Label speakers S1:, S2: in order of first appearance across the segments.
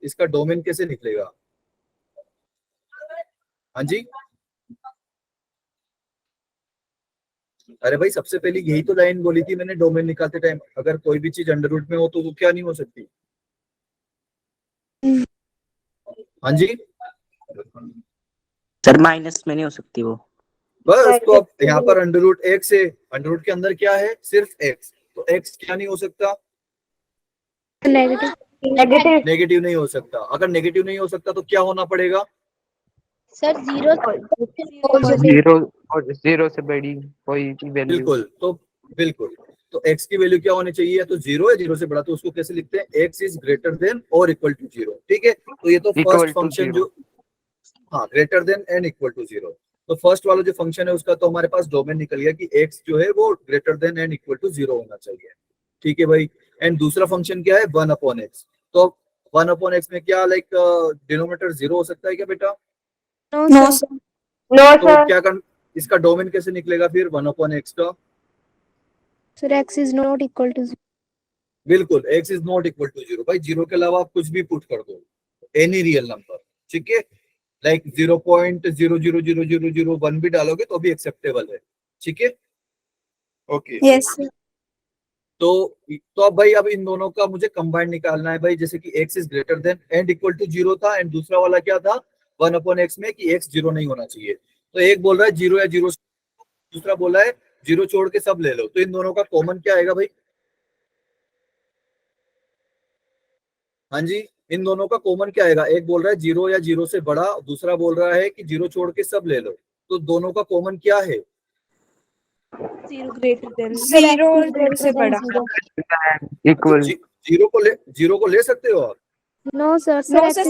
S1: इसका डोमेन कैसे निकलेगा? हाँ जी, अरे भाई सबसे पहले यही तो लाइन बोली थी मैंने डोमेन निकालते टाइम, अगर कोई भी चीज अंडर रूट में हो तो वो क्या नहीं हो सकती। हाँ जी,
S2: सर माइनस में नहीं हो सकती वो।
S1: बस तो अब यहाँ पर अंडर रूट एक्स है, अंडर रूट के अंदर क्या है? सिर्फ एक्स, तो एक्स क्या नहीं हो सकता?
S3: नेगेटिव।
S1: नेगेटिव नहीं हो सकता। अगर नेगेटिव नहीं हो सकता तो क्या होना पड़ेगा?
S3: सर जीरो
S4: जीरो और जीरो से बड़ी कोई भी वैल्यू।
S1: बिल्कुल, तो बिल्कुल, तो x की वैल्यू क्या होनी चाहिए? तो जीरो है, जीरो से बड़ा, तो उसको कैसे लिखते हैं? x इज ग्रेटर देन और इक्वल टू जीरो। ठीक है, तो ये तो first
S4: equal to
S1: function
S4: zero.
S1: जो, हाँ, greater than and equal to zero. तो फर्स्ट वाला जो फंक्शन है उसका तो हमारे पास डोमेन निकल गया कि x जो है वो greater than and equal to zero होना चाहिए। ठीक है भाई, एंड दूसरा फंक्शन क्या है? 1/x। तो 1/x में क्या लाइक डिनोमिनेटर जीरो हो सकता है क्या बेटा?
S3: No sir. नो
S1: तो
S3: सर।
S1: क्या कर, इसका डोमेन कैसे निकलेगा फिर 1/x का?
S3: Sir x is not equal to
S1: बिल्कुल, x is not equal to zero. भाई जीरो के अलावा आप कुछ भी पुट कर दो, एनी रियल नंबर। ठीक है, लाइक 0.0000001 भी डालोगे तो भी एक्सेप्टेबल है। ठीक है, ओके।
S3: Yes sir.
S1: तो अब भाई अब इन दोनों का मुझे कंबाइन निकालना है भाई, जैसे कि x is greater than and equal to zero था, एंड दूसरा वाला क्या था? 1/x में कि x जीरो नहीं होना चाहिए। तो एक बोल रहा है जीरो या जीरो, दूसरा बोला है जीरो छोड़ के सब ले लो, तो इन दोनों का कॉमन क्या आएगा भाई? हाँ जी, इन दोनों का कॉमन क्या आएगा? एक बोल रहा है जीरो या जीरो से बड़ा, दूसरा बोल रहा है कि जीरो छोड़ के सब ले लो, तो दोनों का कॉमन क्या है?
S3: जीरो ग्रेटर देन
S5: जीरो और जीरो से बड़ा।
S4: इक्वल।
S1: जीरो को ले सकते हो आप?
S3: No sir.
S5: No
S3: x
S5: sir,
S3: is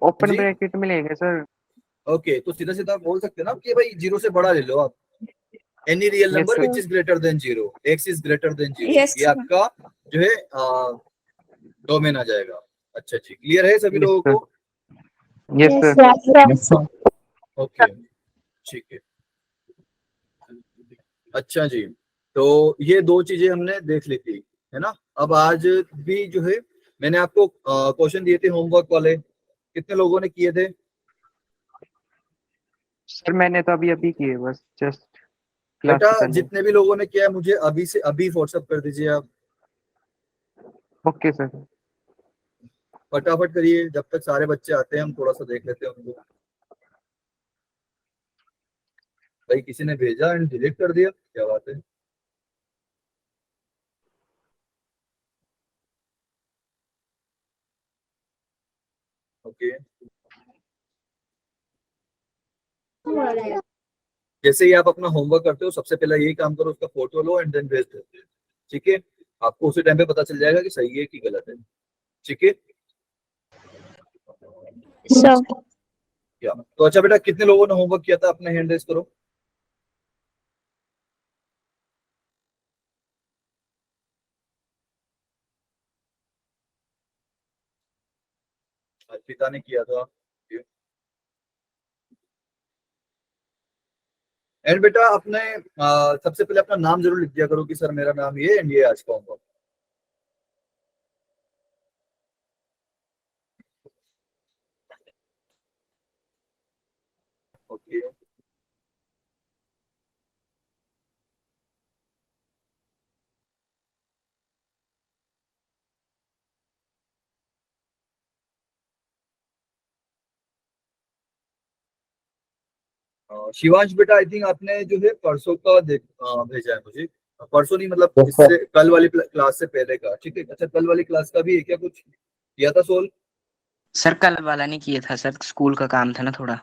S4: open
S1: जी,
S4: ब्रैकेट में लेंगे सर।
S1: ओके, तो सीधा सीधा बोल सकते हैं ना कि भाई जीरो से बड़ा ले लो आप, any real
S4: yes
S1: number
S4: sir.
S1: Which is greater than zero, x is greater than zero,
S5: yes
S1: ये आपका जो है डोमेन आ जाएगा। अच्छा जी, क्लियर है सभी
S4: यस
S1: लोगों
S4: सर।
S1: को?
S4: Yes sir.
S1: ओके, ठीक है। अच्छा जी, तो ये दो चीजें हमने देख ली थी, है ना? अब आज भी जो है मैंने आपको क्वेश्चन दिए थे होमवर्क वाले, कितने लोगों ने किए थे?
S4: सर मैंने तो अभी अभी किए, बस जस्ट क्लास
S1: बेटा
S4: से पहले।
S1: जितने भी लोगों ने किया है मुझे अभी से अभी व्हाट्सअप कर दीजिए आप,
S4: ओके सर।
S1: फटाफट करिए, जब तक सारे बच्चे आते हैं हम थोड़ा सा देख लेते हैं उनको। भाई किसी ने भेजा एंड डिलीट कर दिया, क्या बात है? ओके, जैसे ही आप अपना होमवर्क करते हो सबसे पहले यही काम करो, उसका फोटो लो एंड देन भेज देते हैं। ठीक है, आपको उसी टाइम पे पता चल जाएगा कि सही है कि गलत है। ठीक है,
S3: सर।
S1: क्या तो अच्छा बेटा, कितने लोगों ने होमवर्क किया था? अपने हैंड रेज करो। अर्पिता ने किया था। एंड बेटा अपने सबसे पहले अपना नाम जरूर लिख दिया करो कि सर मेरा नाम ये एंड ये आज का होमवर्क। ओके, शिवांश बेटा आई थिंक आपने जो है परसों का भेजा है मुझे, परसों नहीं मतलब
S2: यस सर।
S1: इससे कल वाली क्लास से पहले का। ठीक है, अच्छा कल वाली क्लास का भी है क्या? कुछ किया था सोल्व?
S2: सर कल वाला नहीं किया था सर, स्कूल का काम था ना थोड़ा।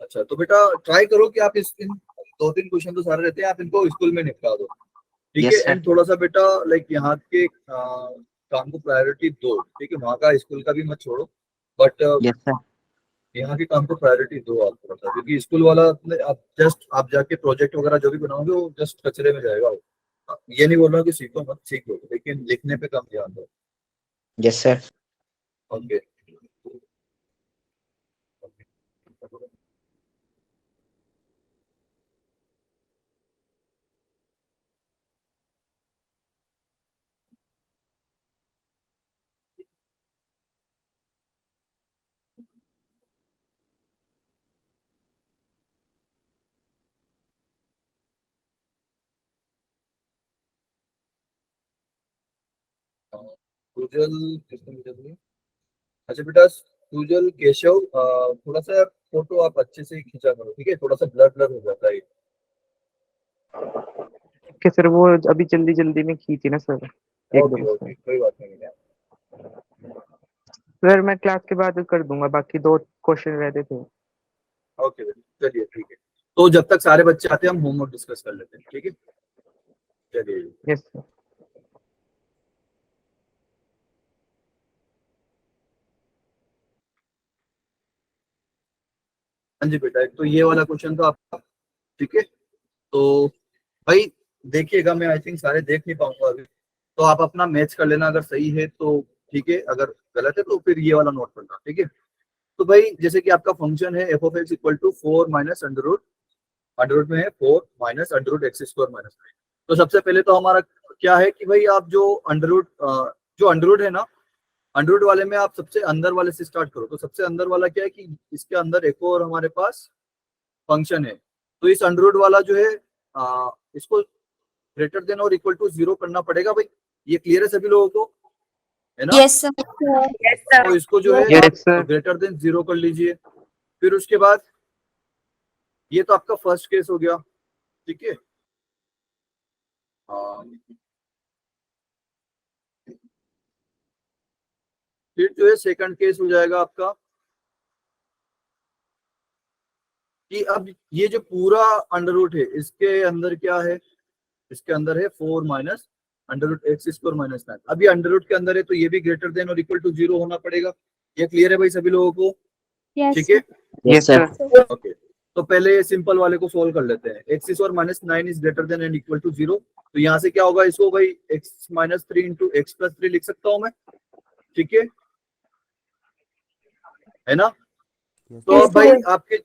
S1: अच्छा, तो बेटा ट्राई करो कि आप इन दो तीन क्वेश्चन तो सारे रहते हैं, आप इनको स्कूल में निपटा दो। ठीक है,
S2: यस सर।
S1: एंड थोड़ा सा बेटा लाइक यहाँ के काम को प्रायोरिटी दो। ठीक है, वहाँ का स्कूल का भी मत छोड़ो, बट
S2: यस सर।
S1: यहाँ के काम को प्रायोरिटी दो आप थोड़ा सा, क्योंकि स्कूल वाला आप जस्ट आप जाके प्रोजेक्ट वगैरह जो भी बनाओगे वो जस्ट कचरे में जाएगा वो। ये नहीं बोल रहा कि सीखो मत, सीखो, लेकिन लिखने पे कम ध्यान दो।
S2: Yes sir.
S1: ओके, सुजल किसने भेजा था? अच्छा बेटा, सुजल केशव, थोड़ा सा फोटो आप अच्छे से खींचा करो, ठीक है? थोड़ा सा ब्लर ब्लर हो जाता है।
S4: कि सर वो अभी जल्दी जल्दी में खींची ना सर,
S1: ओके
S4: एकदम से।
S1: ओके, कोई बात नहीं है।
S4: सर मैं क्लास के बाद कर दूंगा, बाकी 2 क्वेश्चन रहते थे।
S1: ओके बेटा, चलिए ठीक है। तो जब तक सारे बच्चे आते हैं हम होमवर्क डिस्कस कर लेते हैं, ठीक है? चलिए।
S4: Yes sir.
S1: हाँ जी बेटा, एक तो ये वाला क्वेश्चन था आपका, ठीक है? तो भाई देखिएगा, मैं आई थिंक सारे देख नहीं पाऊंगा अभी, तो आप अपना मैच कर लेना, अगर सही है तो ठीक है, अगर गलत है तो फिर ये वाला नोट करना, ठीक है? तो भाई जैसे कि आपका फंक्शन है F of X equal to 4 minus under root, under root में है 4 minus under root X square minus 9। तो सबसे पहले तो हमारा क्या है कि भाई आप जो अंडर रूट है ना, अंडर रूट वाले में आप सबसे अंदर वाले से स्टार्ट करो। तो सबसे अंदर वाला क्या है कि इसके अंदर एक और हमारे पास फंक्शन है, तो इस अंडर रूट वाला जो है इसको ग्रेटर देन और इक्वल टू 0 करना पड़ेगा भाई। ये क्लियर है सभी लोगों को, है ना?
S3: Yes, sir. Yes, sir.
S1: तो इसको जो है
S4: Yes,
S1: आप
S4: sir.
S1: ग्रेटर देन 0 कर लीजिए। फिर उसके बाद ये तो आपका फर्स्ट केस हो गया, ठीक है? फिर जो है सेकंड केस हो जाएगा आपका कि अब ये जो पूरा अंडर रूट है इसके अंदर क्या है, इसके अंदर है 4 minus under root X square minus 9। अभी अंडर रूट के अंदर है तो ये भी ग्रेटर देन और इक्वल टू 0 होना पड़ेगा। ये क्लियर है भाई सभी लोगों को?
S3: Yes,
S1: ठीक है,
S4: यस सर।
S1: ओके। तो पहले सिंपल वाले को सोल्व कर लेते हैं। X square minus 9 is greater than and equal to 0। तो यहाँ से क्या होगा, इसको भाई X minus 3 into X plus 3 लिख सकता हूँ मैं, ठीक है ना? तो अब भाई आपके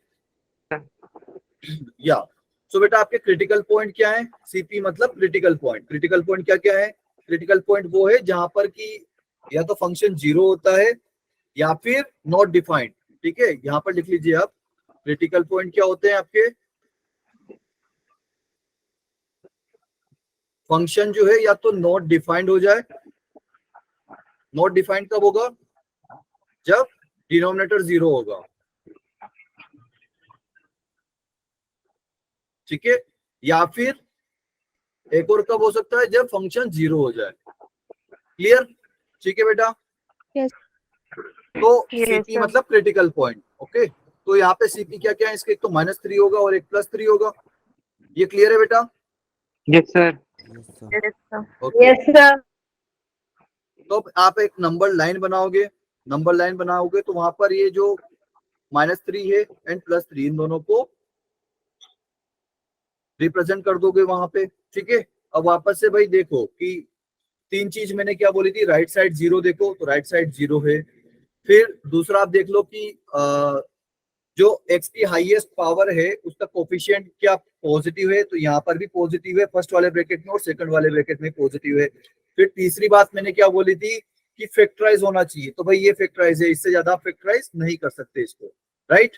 S1: या सो बेटा आपके क्रिटिकल पॉइंट क्या है? सीपी मतलब क्रिटिकल पॉइंट। क्रिटिकल पॉइंट क्या क्या है? क्रिटिकल पॉइंट वो है जहां पर कि या तो फंक्शन 0 होता है या फिर नॉट डिफाइंड, ठीक है? यहाँ पर लिख लीजिए आप, क्रिटिकल पॉइंट क्या होते हैं आपके? फंक्शन जो है या तो नॉट डिफाइंड हो जाए। नॉट डिफाइंड कब होगा? जब डिनोमिनेटर 0 होगा, ठीक है? या फिर एक और कब हो सकता है, जब फंक्शन 0 हो जाए। क्लियर? ठीक है बेटा?
S3: Yes.
S1: तो
S3: Yes,
S1: सीपी
S3: sir.
S1: मतलब क्रिटिकल पॉइंट, ओके? तो यहाँ पे सीपी क्या क्या है इसके? एक तो -3 होगा और एक +3 होगा। ये क्लियर है बेटा?
S4: Yes sir.
S1: Okay.
S3: Yes, sir.
S1: तो अब आप एक नंबर लाइन बनाओगे, नंबर लाइन बनाओगे तो वहां पर ये जो -3 है एंड +3 इन दोनों को रिप्रेजेंट कर दोगे वहां पे, ठीक है? अब वापस से भाई देखो कि 3 चीज मैंने क्या बोली थी, राइट साइड 0 देखो तो राइट साइड 0 है। फिर दूसरा आप देख लो कि जो x की हाईएस्ट पावर है उसका कोफिशिएंट क्या पॉजिटिव है, तो यहाँ पर भी पॉजिटिव है फर्स्ट वाले ब्रैकेट में और सेकंड वाले ब्रैकेट में पॉजिटिव है। फिर तीसरी बात मैंने क्या बोली थी कि फैक्टराइज होना चाहिए, तो भाई ये फैक्टराइज है, इससे ज्यादा फैक्टराइज नहीं कर सकते इसको, राइट?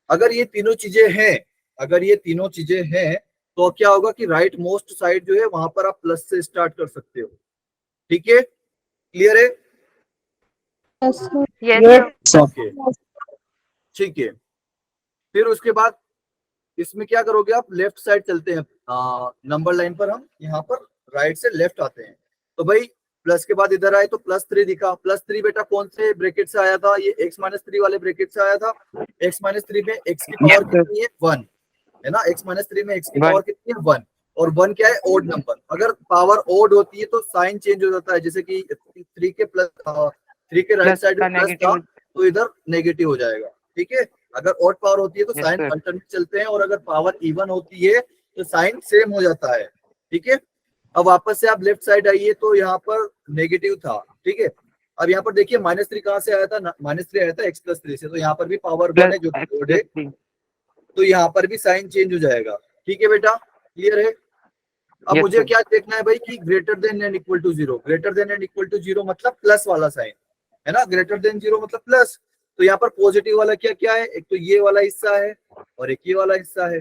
S1: अगर ये तीनों चीजें हैं, अगर ये तीनों चीजें हैं तो क्या होगा कि राइट मोस्ट साइड जो है वहां पर आप प्लस से स्टार्ट कर सकते हो, ठीक है? क्लियर है?
S3: Yes, sir.
S5: Yes.
S1: ओके, ठीक है। फिर उसके बाद इसमें क्या करोगे आप, लेफ्ट साइड चलते हैं नंबर लाइन पर, हम यहाँ पर राइट से लेफ्ट आते हैं। तो भाई प्लस के बाद इधर आए तो +3 दिखा। +3 बेटा कौन से ब्रैकेट से आया था? ये x-3 वाले ब्रैकेट से आया था। x-3 में x की पावर कितनी है? 1 है ना? x-3 में x की पावर कितनी है? 1। और 1 क्या है? Odd number. अगर पावर ओड होती है तो साइन चेंज हो जाता है, जैसे कि 3 के राइट साइड में प्लस था तो इधर नेगेटिव हो जाएगा, ठीक है? अगर ऑड पावर होती है तो साइन अल्टरनेट चलते हैं, और अगर पावर इवन होती है तो साइन सेम हो जाता है, ठीक है? अब वापस से आप लेफ्ट साइड आइए तो यहाँ पर नेगेटिव था, ठीक है? अब यहाँ पर देखिए -3 कहाँ से आया था? -3 आया था x+3 से, तो यहाँ पर भी पावर 1 है जो ओड है, तो यहाँ पर भी साइन चेंज हो जाएगा, ठीक है बेटा? क्लियर है? अब मुझे क्या देखना है भाई कि greater than and equal to 0। Greater than and equal to 0 मतलब प्लस वाला साइन, है ना? ग्रेटर देन 0 मतलब प्लस। तो यहाँ पर पॉजिटिव वाला क्या क्या है? एक तो ये वाला हिस्सा है और एक ये वाला हिस्सा है,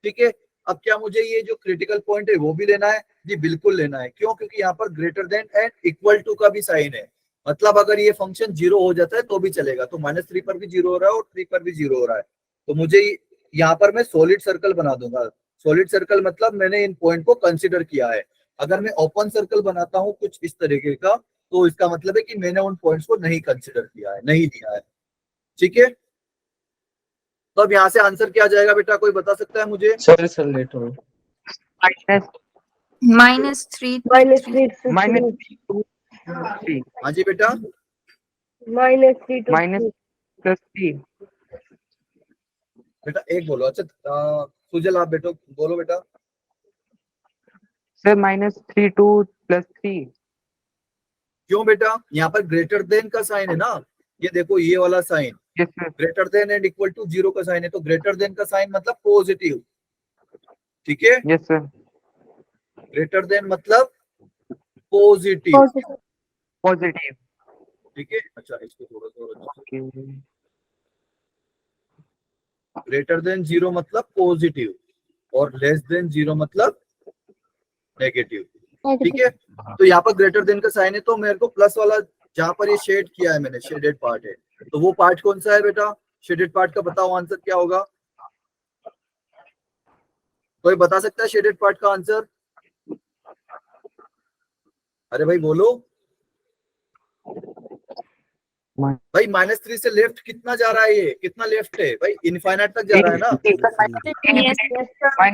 S1: ठीक है? अब क्या मुझे ये जो क्रिटिकल पॉइंट है वो भी लेना है? जी बिल्कुल लेना है। क्यों? क्योंकि यहाँ पर greater than and equal to का भी साइन है, मतलब अगर ये फंक्शन 0 हो जाता है तो भी चलेगा। तो -3 पर भी 0 हो रहा है और 3 पर भी 0 हो रहा है, तो मुझे यहाँ पर मैं सॉलिड सर्कल बना दूंगा। सॉलिड सर्कल मतलब मैंने इन पॉइंट को कंसिडर किया है। अगर मैं ओपन सर्कल बनाता हूँ कुछ इस तरीके का, तो इसका मतलब है कि मैंने उन पॉइंट्स को नहीं कंसिडर किया है, नहीं लिया है। ठीक है, तो अब यहाँ से आंसर क्या आ जाएगा बेटा, कोई बता सकता है मुझे?
S5: सॉरी सर, लेट हो गया।
S4: -3
S3: -3
S4: -3
S1: हाँ जी बेटा,
S3: -3 to
S4: -+3
S1: बेटा एक बोलो। अच्छा सुजल आप बेटो बोलो बेटा।
S4: Sir -3 to +3।
S1: क्यों बेटा? यहाँ पर ग्रेटर देन का साइन है ना, ये देखो ये वाला sign,
S4: yes sir.
S1: Greater than and equal to 0 का साइन है, तो ग्रेटर देन का साइन मतलब पॉजिटिव। ठीक है,
S4: यस सर।
S1: ग्रेटर देन मतलब पॉजिटिव।
S3: positive
S4: positive.
S1: ठीक है, अच्छा इसको थोड़ा सा,
S4: ओके।
S1: ग्रेटर देन 0 मतलब पॉजिटिव और लेस देन 0 मतलब नेगेटिव। ठीक है, तो यहाँ पर ग्रेटर देन का साइन है, तो मेरे को प्लस वाला जहां पर ये शेड किया है मैंने, शेडेड पार्ट है, तो वो पार्ट कौन सा है बेटा? शेडेड पार्ट का बताओ आंसर क्या होगा? कोई बता सकता है शेडेड पार्ट का आंसर? अरे भाई बोलो भाई। -3 से लेफ्ट कितना जा रहा है? ये कितना लेफ्ट है भाई? इनफाइनाइट तक जा रहा है ना,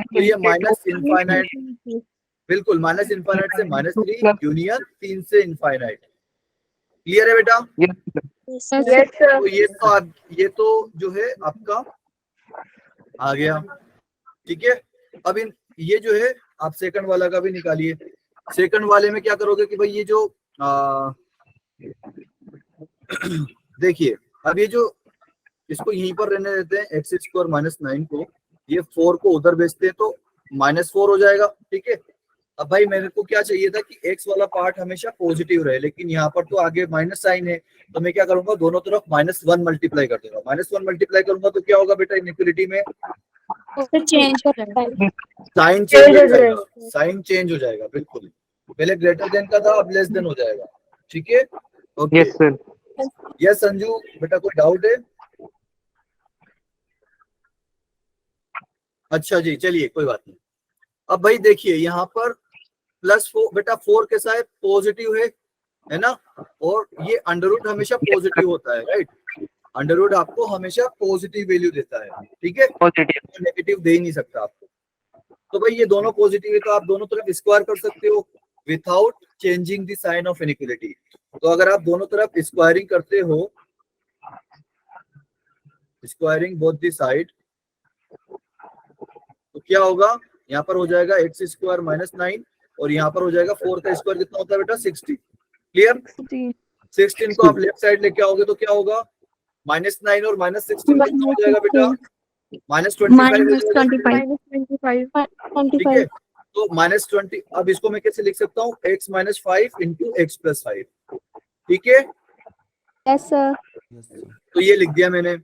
S1: तो ये माइनस इनफाइनाइट, बिल्कुल माइनस इनफाइनाइट से -3 यूनियन 3 से इनफाइनाइट। क्लियर है बेटा?
S3: yes sir
S1: तो ये तो जो है आपका आ गया। ठीक है, अब इन ये जो है आप सेकंड वाला का भी निकालिए। सेकंड वाले में क्या करोगे कि भाई ये जो देखिए, अब ये जो इसको यहीं पर रहने देते हैं x² -9 को, ये 4 को उधर भेजते हैं तो -4 हो जाएगा। ठीक है, अब भाई मेरे को क्या चाहिए था कि x वाला पार्ट हमेशा पॉजिटिव रहे, लेकिन यहाँ पर तो आगे माइनस साइन है, तो मैं क्या करूंगा, दोनों तरफ -1 मल्टीप्लाई कर दूंगा। -1 मल्टीप्लाई करूंगा तो क्या होगा बेटा इनइक्वालिटी में?
S3: चेंज हो जाएगा
S1: साइन चेंज हो जाएगा, साइन चेंज हो जाएगा, बिल्कुल। पहले ग्रेटर देन का था, अब लेस देन हो जाएगा। ठीक है, okay.
S4: Yes sir.
S1: Yes Sanju बेटा, कोई डाउट है? अच्छा जी, चलिए कोई बात नहीं। अब भाई देखिए यहाँ पर +4 बेटा, 4 कैसा है? पॉजिटिव है ना, और ये अंडररूट हमेशा पॉजिटिव होता है, राइट? अंडररूट आपको हमेशा पॉजिटिव वैल्यू देता है। ठीक है,
S4: पॉजिटिव।
S1: नेगेटिव दे ही नहीं सकता आपको। तो भाई ये दोनों पॉजिटिव है, तो आप दोनों तरफ स्क्वायर कर सकते हो without changing the sign of inequality. तो अगर आप दोनों तरफ स्क्वायरिंग करते हो, स्क्वायरिंग बोथ द साइड, तो क्या होगा? यहाँ पर हो जाएगा x² -9 और यहाँ पर हो जाएगा 4 का स्क्वायर, कितना होता है बेटा? 60। क्लियर? 16 को आप लेफ्ट साइड लेके आओगे तो क्या होगा? -9 और -16 कितना हो जाएगा बेटा? -25 ठीक है, तो -20। अब इसको मैं कैसे लिख सकता हूँ? x - 5 × x + 5। ठीक है,
S3: yes sir
S1: तो ये लिख दिया मैंने।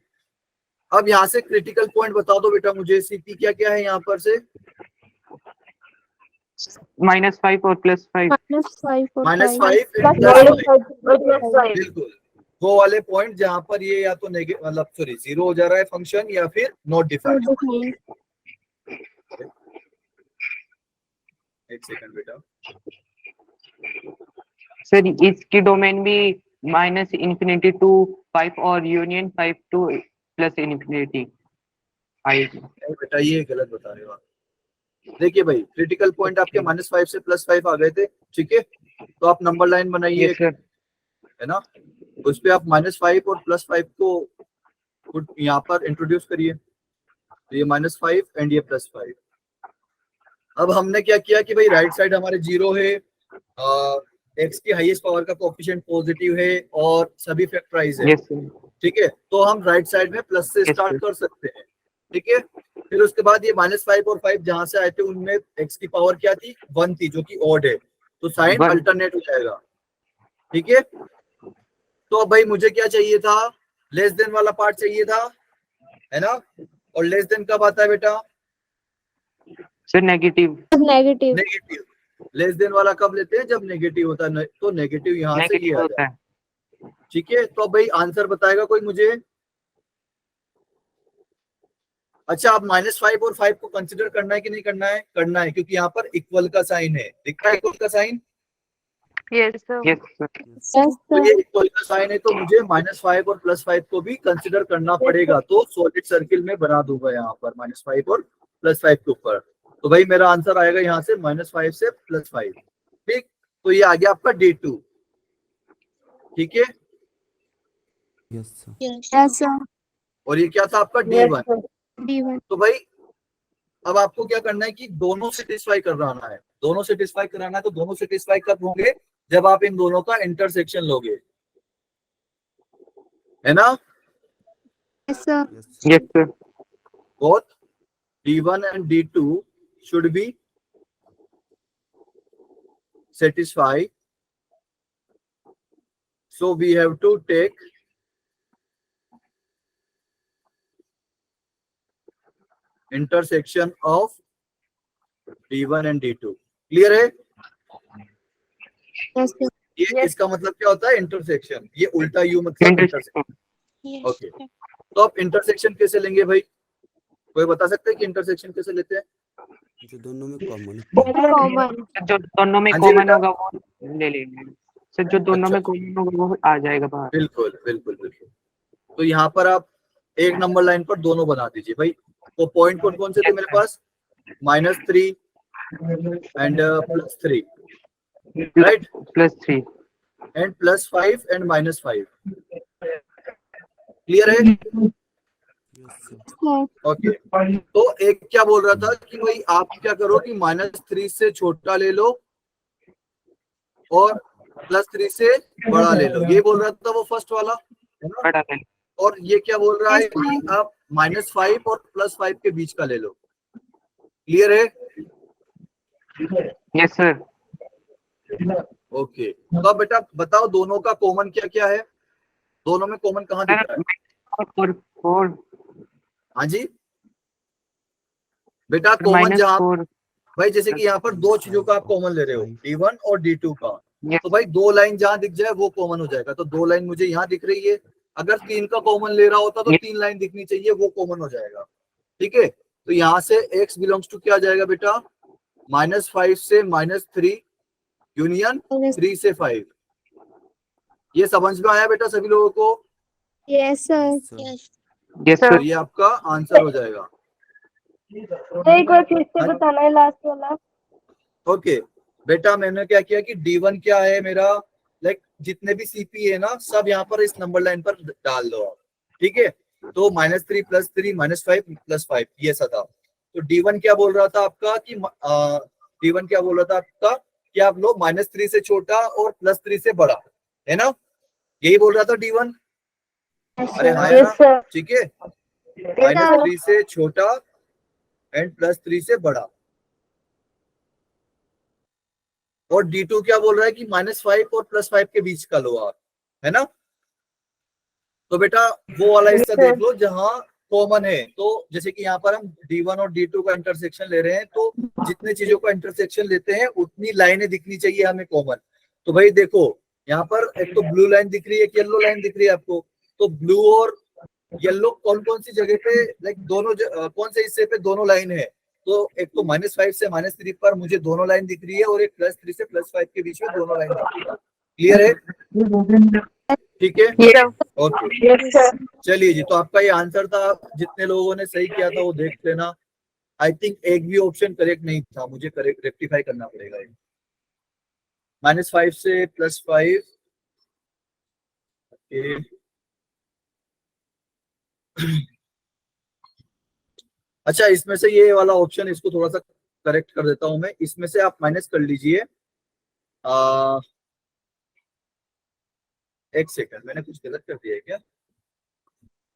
S1: अब यहाँ से क्रिटिकल पॉइंट बता दो बेटा मुझे, CP क्या क्या है यहाँ पर से?
S4: -5 और +5।
S3: -5 और
S1: -5
S3: 5
S1: बिल्कुल, वो वाले पॉइंट जहां पर ये या तो मतलब सॉरी 0 हो जा रहा है फंक्शन, या फिर नॉट डिफाइंड। एक सेकंड बेटा,
S4: सर इसकी डोमेन भी -∞ to 5 और यूनियन 5 to +∞ आएगी।
S1: बेटा ये गलत बता रहे हो आप। देखिए भाई, क्रिटिकल पॉइंट आपके -5 से +5 आ गए थे। ठीक है, तो आप नंबर लाइन बनाइए,
S4: यस सर।
S1: है ना, उस पे आप -5 और +5 को यहाँ पर इंट्रोड्यूस करिए। तो ये -5 एंड ये +5। अब हमने क्या किया कि भाई राइट साइड हमारे 0 है, एक्स की हाईएस्ट पावर का कोएफिशिएंट पॉजिटिव है और सभी फैक्टराइज है।
S4: Yes sir.
S1: ठीक है, तो हम राइट साइड में प्लस से
S4: Yes,
S1: स्टार्ट
S4: sir.
S1: कर सकते हैं। ठीक है, फिर उसके बाद ये -5 और 5 जहां से आए थे उनमें एक्स की पावर क्या थी? 1 थी, जो कि ऑड है, तो साइन
S4: One.
S1: अल्टरनेट हो जाएगा। ठीक है, तो अब भाई मुझे क्या चाहिए था? लेस देन वाला पार्ट चाहिए था, है ना, और लेस देन कब आता है बेटा?
S4: Sir negative
S3: negative
S1: negative. Less than वाला कब लेते हैं? जब नेगेटिव होता है, तो नेगेटिव यहाँ से ये
S4: नेगेटिव
S1: आ
S4: होता
S1: जाए।
S4: है।
S1: ठीक है, तो अब भाई आंसर बताएगा कोई मुझे? अच्छा, आप -5 और 5 को कंसिडर करना है कि नहीं करना है? करना है, क्योंकि यहाँ पर इक्वल का साइन है, दिख रहा है इक्वल का साइन?
S4: Yes sir.
S3: यस
S1: तो
S3: सर
S1: ये इक्वल का साइन है, तो मुझे -5 और +5 को भी कंसिडर करना पड़ेगा। तो सॉलिड सर्किल में बना दूंगा यहाँ पर -5 और +5 के ऊपर। तो भाई मेरा आंसर आएगा यहाँ से -5 से +5। ठीक, तो ये आ गया आपका D2। ठीक है,
S5: यस सर।
S3: यस सर
S1: और ये क्या था आपका D1।
S3: D1
S1: तो भाई अब आपको क्या करना है कि दोनों सेटिस्फाई कराना है। दोनों सेटिस्फाई कराना है, तो दोनों सेटिस्फाई कब होंगे? जब आप इन दोनों का इंटरसेक्शन लोगे, है ना?
S3: Yes sir
S4: yes sir.
S1: Both D1 and D2 should be satisfied. So we have to take intersection of D1 and D2. Clear है?
S3: यस सर
S1: ये इसका मतलब क्या होता है? इंटरसेक्शन। ये उल्टा यू मतलब इंटरसेक्शन। ओके, तो आप इंटरसेक्शन कैसे लेंगे भाई? कोई बता सकते हैं कि इंटरसेक्शन कैसे लेते हैं?
S5: जो दोनों में कॉमन
S3: कॉमन
S4: जो दोनों में
S1: हाँ जी
S4: कॉमन
S1: बेटा।
S4: होगा वो ले लेंगे सर। जो दोनों
S1: अच्छा,
S4: में कॉमन होगा वो आ जाएगा बाहर।
S1: बिल्कुल बिल्कुल बिल्कुल। तो यहाँ पर आप एक नंबर लाइन पर दोनों बना दीजिए भाई। तो पॉइंट कौन कौन से थे मेरे पास? -3 and +3, right?
S4: +3
S1: and +5 and -5। Clear है?
S5: Yes sir.
S3: है
S1: ओके, तो एक क्या बोल रहा था कि भाई आप क्या करो कि -3 से छोटा ले लो और +3 से बड़ा ले लो। ये बोल रहा था वो फर्स्ट वाला, है ना?
S4: बड़ा ले।
S1: और ये क्या बोल रहा है कि आप -5 और +5 के बीच का ले लो। क्लियर है?
S4: Yes sir.
S1: ओके, तो अब बेटा बताओ दोनों का कॉमन क्या क्या है? दोनों में कॉमन कहाँ दिख रहा है?
S4: फोर
S1: हाँ जी बेटा, कॉमन जहाँ
S4: -4।
S1: भाई जैसे कि यहाँ पर दो चीजों का आप कॉमन ले रहे हो, D1 और D2 का।
S4: यस
S1: तो भाई दो लाइन जहाँ दिख जाए वो कॉमन हो जाएगा। तो दो लाइन मुझे यहाँ दिख रही है, अगर 3 का कॉमन ले रहा होता तो
S4: Yes.
S1: 3 लाइन दिखनी चाहिए, वो कॉमन हो जाएगा। ठीक है, तो यहाँ से x बिलोंग्स टू क्या जाएगा बेटा? -5 से -3 यूनियन 3 से 5। ये समझ में आया बेटा सभी लोगों को?
S3: यस सर
S4: यस
S1: तो
S4: सर।
S1: ये आपका आंसर हो जाएगा।
S3: एक बार फिर से बताना है लास्ट वाला।
S1: ओके बेटा, मैंने क्या किया कि D1 क्या है मेरा, लाइक जितने भी CP है ना, सब यहाँ पर इस नंबर लाइन पर डाल दो आप। ठीक है, तो -3 +3 -5 +5 ये सा था। तो D1 क्या बोल रहा था आपका कि D1 क्या बोल रहा था आपका कि आप लो -3 से छोटा और +3 से बड़ा, है ना? यही बोल रहा था D1। अरे हाँ है ना? ठीक है, -3 से छोटा एंड +3 से बड़ा। और D2 क्या बोल रहा है कि -5 और +5 के बीच का लो आप, है ना? तो बेटा वो वाला हिस्सा देख लो जहां कॉमन है। तो जैसे कि यहाँ पर हम D1 और D2 का इंटरसेक्शन ले रहे हैं, तो जितने चीजों का इंटरसेक्शन लेते हैं उतनी लाइनें दिखनी चाहिए हमें कॉमन। तो भाई देखो यहाँ पर एक तो ब्लू लाइन दिख रही है, एक येलो लाइन दिख रही है आपको। तो ब्लू और येलो कौन कौन सी जगह पे, लाइक दोनों कौन से हिस्से पे दोनों लाइन है? तो एक तो -5 से -3 पर मुझे दोनों लाइन दिख रही है, और एक +3 से +5 के बीच में दोनों लाइन दिख रही है। क्लियर है? ठीक है, ओके चलिए जी। तो आपका ये आंसर था। जितने लोगों ने सही किया था वो देख लेना। आई थिंक एक भी ऑप्शन करेक्ट नहीं था, मुझे करेक्ट रेक्टिफाई करना पड़ेगा। ये -5 से +5। अच्छा, इसमें से ये वाला ऑप्शन, इसको थोड़ा सा करेक्ट कर देता हूं मैं। इसमें से आप माइनस कर लीजिए। एक सेकंड, मैंने कुछ गलत कर दिया है क्या?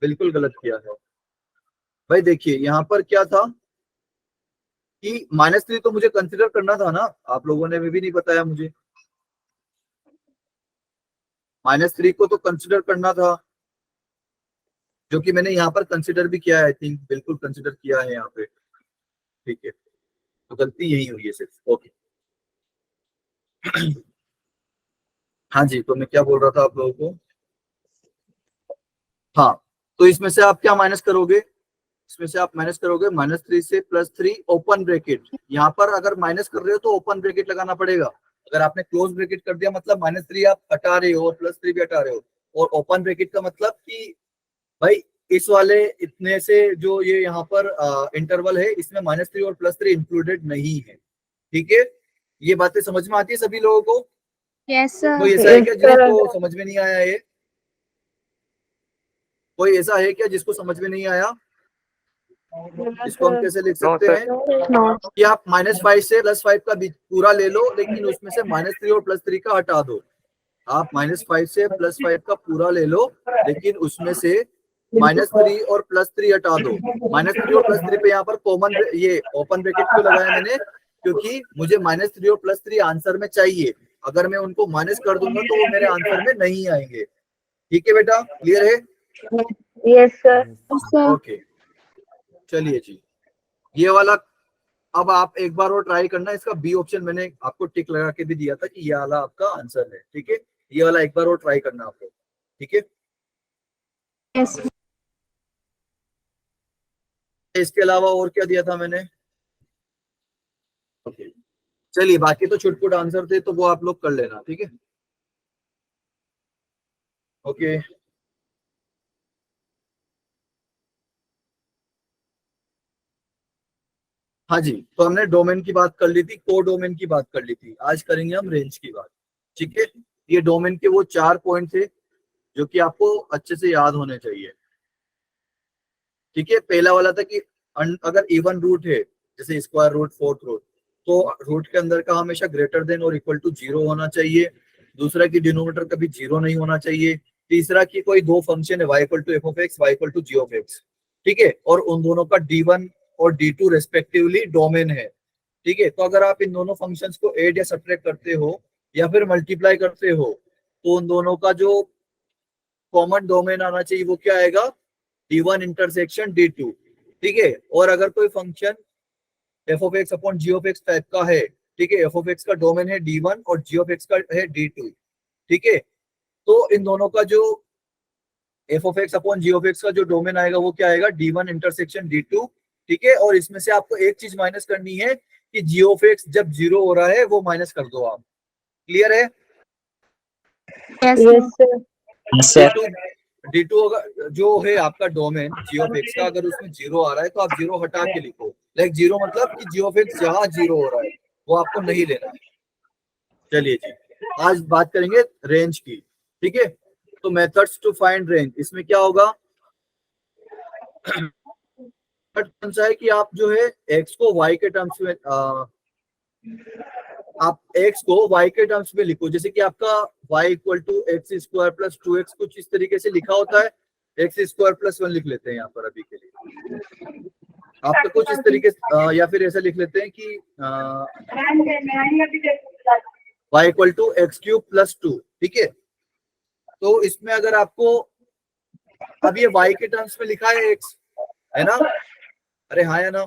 S1: बिल्कुल गलत किया है भाई। देखिए यहाँ पर क्या था कि -3 तो मुझे कंसिडर करना था ना, आप लोगों ने भी नहीं बताया मुझे। -3 को तो कंसिडर करना था, जो कि मैंने यहाँ पर कंसिडर भी किया है। आई थिंक बिल्कुल कंसिडर किया है यहाँ पे। ठीक है, तो गलती यही हुई है सिर्फ। ओके हाँ जी, तो मैं क्या बोल रहा था आप लोगों को, हाँ, तो इसमें से आप क्या माइनस करोगे, इसमें से आप माइनस करोगे -3 से +3 ओपन ब्रैकेट। यहाँ पर अगर माइनस कर रहे हो तो ओपन ब्रैकेट लगाना पड़ेगा। अगर आपने क्लोज ब्रैकेट कर दिया मतलब -3 आप हटा रहे हो और +3 भी हटा रहे हो, और ओपन ब्रैकेट का मतलब कि भाई इस वाले इतने से जो ये यहाँ पर इंटरवल है इसमें -3 और +3 इंक्लूडेड नहीं है। ठीक है, ये बातें समझ में आती है सभी लोगों को?
S3: यस
S1: कोई ऐसा है क्या जिसको समझ में नहीं आया है? कोई ऐसा है क्या जिसको समझ में नहीं आया? इसको हम कैसे लिख
S4: नो
S1: सकते
S4: सर।
S1: हैं कि आप -5 से +5 का पूरा ले लो, लेकिन उसमें से -3 और +3 का हटा दो। आप -5 से +5 का पूरा ले लो, लेकिन उसमें से -3 और +3 हटा दो। -3 और +3 पे यहाँ पर कॉमन ये ओपन ब्रैकेट क्यों लगाया मैंने, क्योंकि मुझे -3 और +3 आंसर में चाहिए। अगर मैं उनको माइनस कर दूंगा तो वो मेरे आंसर में नहीं आएंगे। ठीक है बेटा, क्लियर है?
S3: Yes sir.
S5: Yes sir.
S1: Okay चलिए जी, ये वाला अब आप एक बार और ट्राई करना। इसका बी ऑप्शन मैंने आपको टिक लगा के भी दिया था कि ये वाला आपका आंसर है। ठीक है, ये वाला एक बार और ट्राई करना आपको। ठीक है,
S3: यस
S1: इसके अलावा और क्या दिया था मैंने? ओके चलिए, बाकी तो छुटपुट आंसर थे तो वो आप लोग कर लेना। ठीक है, ओके हाँ जी, तो हमने डोमेन की बात कर ली थी, को डोमेन की बात कर ली थी, आज करेंगे हम रेंज की बात। ठीक है, ये डोमेन के वो 4 पॉइंट थे जो कि आपको अच्छे से याद होने चाहिए। ठीक है, पहला वाला था कि अगर इवन रूट है, जैसे स्क्वायर रूट, फोर्थ रूट, तो रूट के अंदर का हमेशा ग्रेटर देन और इक्वल टू 0 होना चाहिए। दूसरा की डिनोमिनेटर कभी 0 नहीं होना चाहिए। तीसरा की कोई दो फंक्शन है y equal to f(x), y equal to g(x), ठीक है, और उन दोनों का d1 और d2 रेस्पेक्टिवली डोमेन है। ठीक है, तो अगर आप इन दोनों फंक्शंस को ऐड या सब्ट्रैक्ट करते हो या फिर मल्टीप्लाई करते हो तो उन दोनों का जो कॉमन डोमेन आना चाहिए वो क्या आएगा, d1 इंटरसेक्शन d2। ठीक है, और अगर कोई function f(x) upon g(x) type का है, ठीक है, f(x) का डोमेन है d1 और g(x) का है d2। ठीक है, तो इन दोनों का जो f(x) अपॉन g(x) का जो डोमेन आएगा वो क्या आएगा, d1 इंटरसेक्शन d2। ठीक है, और इसमें से आपको एक चीज माइनस करनी है कि g(x) जब 0 हो रहा है वो माइनस कर दो आप। क्लियर है?
S3: Yes sir.
S1: D2 अगर जो है आपका डोमेन g(x) का, अगर उसमें 0 आ रहा है तो आप 0 हटा के लिखो। लाइक 0 मतलब कि g(x) जहाँ 0 हो रहा है वो आपको नहीं लेना है। चलिए जी, आज बात करेंगे रेंज की। ठीक है, तो मेथड्स टू फाइंड रेंज, इसमें क्या होगा, कौन सा है कि आप जो है x को y के टर्म्स में आप x को y के टर्म्स में लिखो। जैसे कि आपका y equal to x² plus 2x कुछ इस तरीके से लिखा होता है, x² प्लस 1 लिख लेते हैं यहाँ पर अभी के लिए। आपका कुछ इस तरीके से या फिर ऐसा लिख लेते हैं कि y equal to x³ plus 2। ठीक है, तो इसमें अगर आपको अब ये y के टर्म्स में लिखा है x, है ना? अरे हाँ या ना?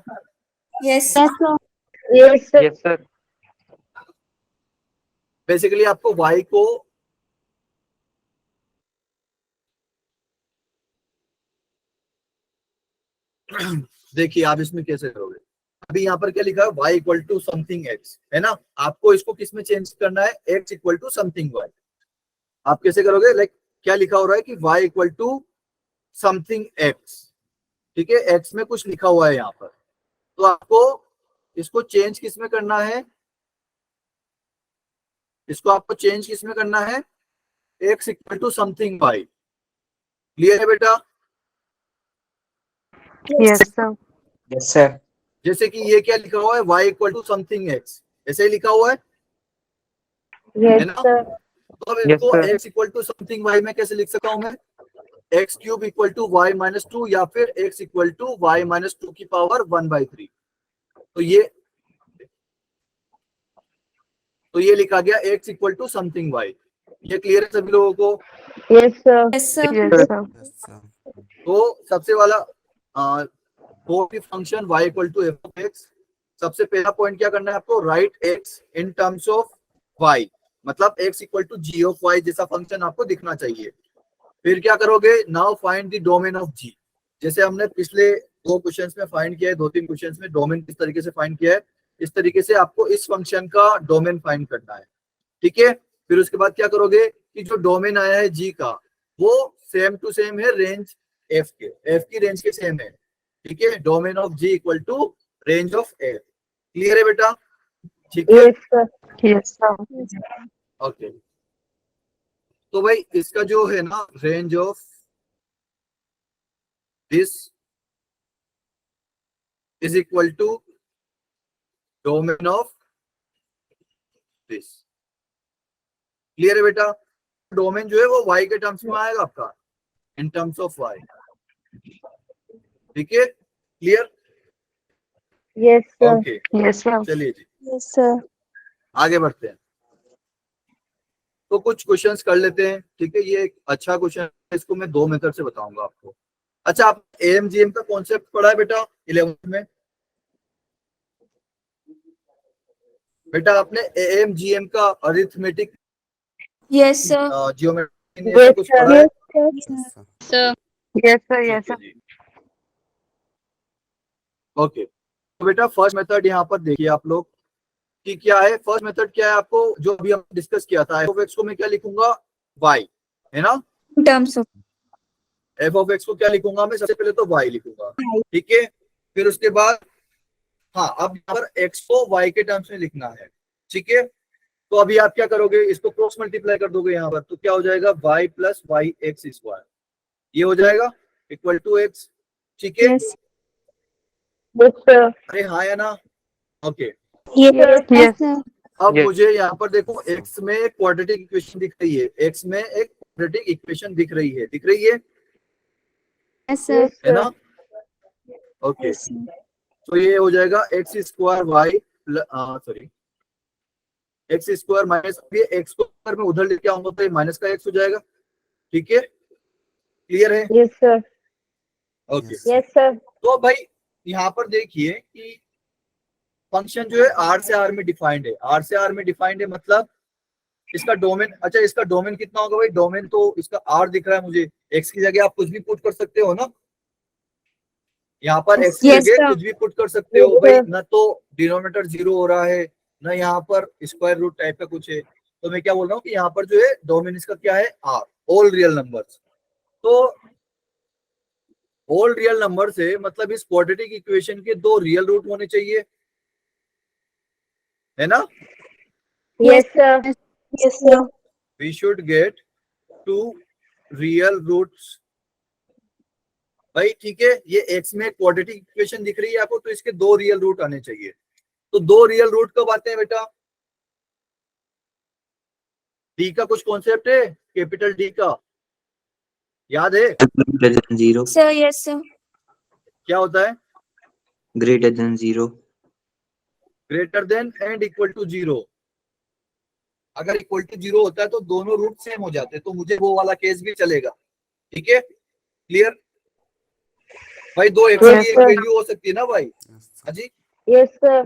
S3: Yes yes
S4: yes sir.
S1: Basically आपको y को देखिए आप इसमें कैसे करोगे। अभी यहाँ पर क्या लिखा है, y equal to something x, है ना? आपको इसको किस में चेंज करना है, x equal to something y। आप कैसे करोगे, लाइक क्या लिखा हो रहा है कि y equal to something x। ठीक है, x में कुछ लिखा हुआ है यहाँ पर, तो आपको इसको चेंज किस में करना है, इसको आपको चेंज किस में करना है, x equal to something y। Clear है बेटा?
S4: Yes sir.
S2: Yes sir.
S1: जैसे कि ये क्या लिखा हुआ है, y equal to something x, ऐसे ही लिखा हुआ है
S3: यस
S1: ना?
S3: सर।
S1: तो अब
S4: Yes,
S1: इसको
S4: sir.
S1: x equal to something y में कैसे लिख सकता हूं मैं, x³ equal to y minus 2 या फिर x equal to y minus 2 की पावर 1/3। तो ये लिखा गया x equal to something y। ये क्लियर है सभी लोगों को?
S3: Yes sir.
S4: Yes sir.
S5: Yes sir.
S1: तो सबसे वाला कोई function y equal to f(x), सबसे पहला पॉइंट क्या करना है आपको, write x in terms of y, मतलब x equal to g of y जैसा फंक्शन आपको दिखना चाहिए। फिर क्या करोगे, now find the domain of g. जैसे हमने पिछले 2 क्वेश्चंस में फाइंड किया है, 2-3 क्वेश्चंस में डोमेन किस तरीके से फाइंड किया है, इस तरीके से आपको इस फंक्शन का डोमेन फाइंड करना है। ठीक है, फिर उसके बाद क्या करोगे कि जो डोमेन आया है जी का वो सेम टू सेम है रेंज एफ के, एफ की रेंज के सेम है। ठीक है, domain of ji equal to range of F. Clear है बेटा? ठीक है,
S3: Yes, sir.
S4: Yes, sir.
S1: Okay. तो भाई इसका जो है ना range of this is equal to domain of this. Clear है बेटा? डोमेन जो है वो y के टर्म्स में आएगा आपका, इन टर्म्स ऑफ y। ठीक है, clear?
S3: Yes, sir.
S1: Okay,
S4: Yes, sir.
S1: चलिए जी
S3: Yes, sir.
S1: आगे बढ़ते हैं। तो कुछ क्वेश्चंस कर लेते हैं। ठीक है, ये एक अच्छा क्वेश्चन है, इसको मैं 2 मेथड से बताऊंगा आपको। अच्छा, आप AMGM का कॉन्सेप्ट पढ़ा है बेटा 11th में? बेटा आपने AMGM का arithmetic
S6: Yes, sir.
S1: Geometry
S3: Yes,
S1: कुछ
S3: sir.
S1: पढ़ा है?
S3: Yes, sir.
S5: Yes, sir.
S6: Sir.
S4: Yes, sir. Yes,
S1: ठीक है
S4: sir.
S1: जी, ओके। तो बेटा फर्स्ट मेथड यहाँ पर देखिए आप लोग कि क्या है। फर्स्ट मेथड क्या है, आपको जो अभी हम डिस्कस किया था, एफ ऑफ एक्स को मैं क्या लिखूंगा, वाई, है ना?
S6: In terms of
S1: F of x को क्या लिखूंगा मैं, सबसे पहले तो वाई लिखूंगा। ठीक है, फिर उसके बाद हाँ, अब यहाँ पर एक्स को वाई के टर्म्स में लिखना है। ठीक है, तो अभी आप क्या करोगे, इसको क्रॉस मल्टीप्लाई कर दोगे यहाँ पर, तो क्या हो जाएगा, y plus y x square, ये हो जाएगा इक्वल टू एक्स। ठीक है,
S6: yes,
S3: Yes, sir.
S1: अरे हाँ या ना? ओके।
S3: Yes,
S4: Yes.
S6: sir.
S1: अब
S4: Yes.
S1: मुझे यहाँ पर देखो x में एक क्वाड्रेटिक इक्वेशन दिख रही है, x में एक क्वाड्रेटिक इक्वेशन दिख रही है,
S6: Yes, sir.
S3: Yes,
S1: है ना?
S3: sir.
S1: Okay,
S6: Yes, sir.
S1: तो ये हो जाएगा x square y sorry x square minus, ये एक्स को अगर मैं उधर लेके आऊंगा तो ये माइनस का एक्स हो जाएगा। ठीक है, क्लियर है?
S3: Yes, sir.
S1: Okay,
S5: Yes, sir.
S3: Yes, sir.
S1: तो भाई यहाँ पर देखिए कि फंक्शन जो है आर से आर में डिफाइंड है, आर से आर में डिफाइंड है, मतलब इसका डोमेन, अच्छा इसका डोमेन कितना होगा भाई, डोमेन तो इसका आर दिख रहा है मुझे, एक्स की जगह आप कुछ भी पुट कर सकते हो ना, यहाँ पर एक्स की
S6: Yes,
S1: जगह
S6: sir.
S1: कुछ भी पुट कर सकते हो भाई, ना तो डिनोमिनेटर 0 हो रहा है, ना यहाँ पर स्क्वायर रूट टाइप का कुछ है। तो मैं क्या बोल रहा हूँ कि यहाँ पर जो है डोमेन इसका क्या है, आर, ऑल रियल नंबर्स। तो ऑल रियल नंबर से मतलब इस क्वाड्रेटिक इक्वेशन के 2 रियल रूट होने चाहिए, है ना?
S3: Yes, sir. Yes, sir.
S1: We should get 2 real roots भाई। ठीक है, ये x में क्वाड्रेटिक इक्वेशन दिख रही है आपको, तो इसके 2 रियल रूट आने चाहिए। तो 2 रियल रूट कब आते हैं बेटा, डी का कुछ कॉन्सेप्ट है, कैपिटल डी का याद है?
S2: Greater than 0.
S6: Sir, yes, sir.
S1: क्या होता है,
S2: Greater than 0.
S1: Greater than and equal to 0। अगर इक्वल टू 0 होता है तो दोनों रूट सेम हो जाते हैं, तो मुझे वो वाला केस भी चलेगा। ठीक है, क्लियर भाई? 2 एक्स
S3: Yes,
S1: की एक
S3: sir.
S1: वैल्यू हो सकती है ना भाई?
S5: Yes, sir.
S1: हाँ जी,
S3: Yes, sir.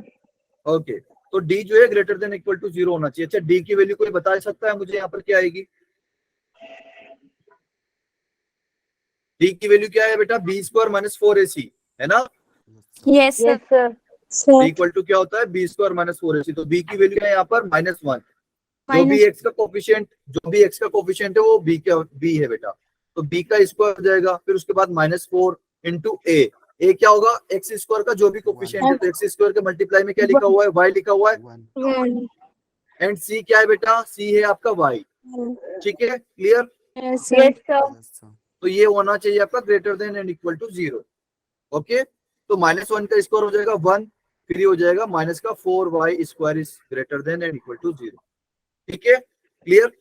S1: ओके। तो डी जो है ग्रेटर देन इक्वल टू 0 होना चाहिए। अच्छा, डी की वैल्यू कोई बता सकता है मुझे यहाँ पर क्या आएगी? डी की वैल्यू क्या है बेटा, बी स्क्वायर माइनस 4ac, है ना?
S5: Yes, sir.
S6: Yes,
S3: Yes,
S6: sir.
S3: sir.
S6: Sir.
S1: Equal to क्या होता है, बी स्क्वायर माइनस 4ac। तो बी की वैल्यू है यहाँ पर -1। जो भी
S6: Minus.
S1: एक्स का कोफिशिएंट है वो बी है बेटा, तो बी का स्क्वायर हो जाएगा। फिर उसके बाद -4 इंटू ए क्या होगा, एक्स स्क्वायर का जो भी कोफिशिएंट है, तो एक्स स्क्वायर के मल्टीप्लाई में क्या लिखा हुआ है, वाई लिखा हुआ है।
S5: 1.
S6: 1.
S1: एंड सी क्या है बेटा, सी है आपका वाई। ठीक है, clear?
S6: Yes, sir.
S3: Yes, sir.
S5: Yes, sir.
S1: तो ये होना चाहिए आपका greater than and equal to 0। Okay, तो -1 का स्क्वायर हो जाएगा 1, फिर ये हो जाएगा माइनस का 4y square is greater than and equal to 0। ठीक है, क्लियर?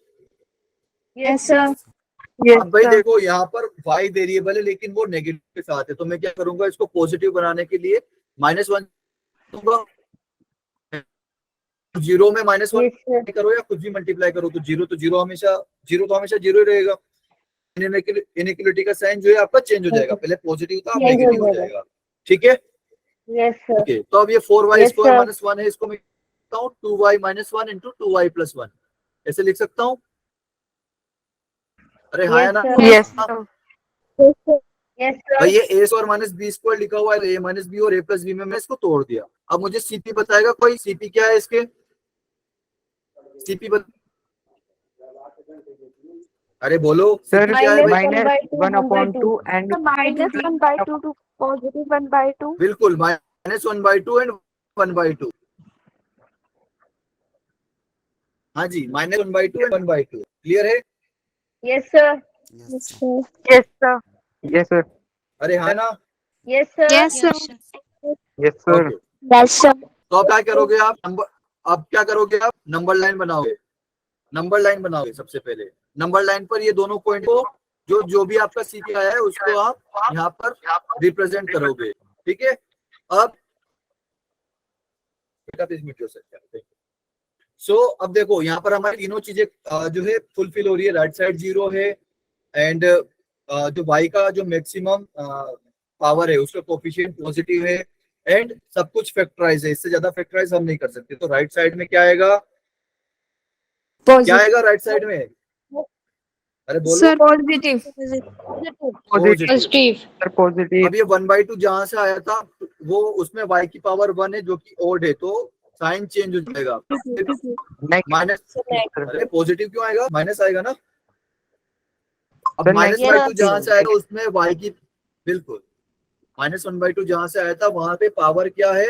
S6: Yes, sir.
S3: Yes,
S1: अब भाई
S3: sir.
S1: देखो यहाँ पर y वेरिएबल है लेकिन वो नेगेटिव के साथ है, तो मैं क्या करूंगा, इसको पॉजिटिव बनाने के लिए -1 दूंगा। 0 में -1
S3: Yes, sir.
S1: करो या कुछ भी मल्टीप्लाई करो, तो 0 हमेशा 0 ही रहेगा। इनइक्वालिटी का साइन जो है आपका चेंज हो जाएगा, पहले पॉजिटिव था अब
S3: Change हो
S1: नेगेटिव हो
S3: जाएगा।
S1: जाएगा। ठीक है,
S3: Yes, sir.
S1: ओके, तो अब ये 4y
S3: Yes,
S1: square
S3: sir.
S1: Minus 1 है, इसको मैं लिखता हूँ 2y minus 1 into 2y plus 1, ऐसे लिख सकता हूँ। अरे हाँ या
S3: Yes,
S1: ना?
S3: sir.
S4: Yes.
S3: Yes, sir. Yes,
S1: भाई
S3: sir.
S1: ये a square minus b square लिखा हुआ है, a माइनस बी और a प्लस बी में मैं इसको तोड़ दिया। अब मुझे सीपी बताएगा कोई, सीपी क्या है इसके, सीपी अरे बोलो
S4: Sir,
S1: सीपी क्या है भाई?
S4: minus
S3: 1/2,
S4: 1 upon 2 and
S3: So minus 1/2 to positive 1/2.
S1: बिल्कुल, माइनस 1/2 एंड 1/2। हाँ जी, माइनस 1/2 एंड 1/2, क्लियर है?
S3: Yes, sir.
S5: Yes, sir.
S6: sir.
S3: Yes, sir.
S4: yes sir,
S1: अरे हाँ ना?
S3: Yes, sir.
S6: Yes, sir.
S4: yes sir,
S1: okay,
S6: Yes, sir.
S1: तो अब क्या करोगे आप, नंबर, अब क्या करोगे आप, नंबर लाइन बनाओगे, नंबर लाइन बनाओगे सबसे पहले। नंबर लाइन पर ये दोनों पॉइंट को, जो जो भी आपका सीपी आया है उसको आप यहाँ पर रिप्रेजेंट करोगे, ठीक है? अब सो अब देखो यहाँ पर हमारी तीनों चीजें जो है फुलफिल हो रही है। राइट साइड 0 है एंड जो y का जो मैक्सिमम पावर है उसका कोफिशिएंट पॉजिटिव है एंड सब कुछ फैक्टराइज है, इससे ज्यादा फैक्टराइज हम नहीं कर सकते। तो राइट साइड में क्या आएगा, क्या
S6: Positive.
S1: आएगा राइट साइड में? अरे बोलो।
S6: Sir, positive.
S1: Positive.
S4: sir positive,
S1: अब ये 1/2 जहां से आया था वो उसमें y की पावर 1 है जो कि ओड है, तो साइन चेंज हो जाएगा,
S4: negative,
S1: माइनस।
S4: sir,
S1: अरे पॉजिटिव क्यों आएगा, माइनस आएगा ना। अब
S4: Sir,
S1: माइनस
S4: negative.
S1: 1/2 जहां से आएगा उसमें y की, बिल्कुल माइनस 1/2 जहां से आया था वहां पे पावर क्या है,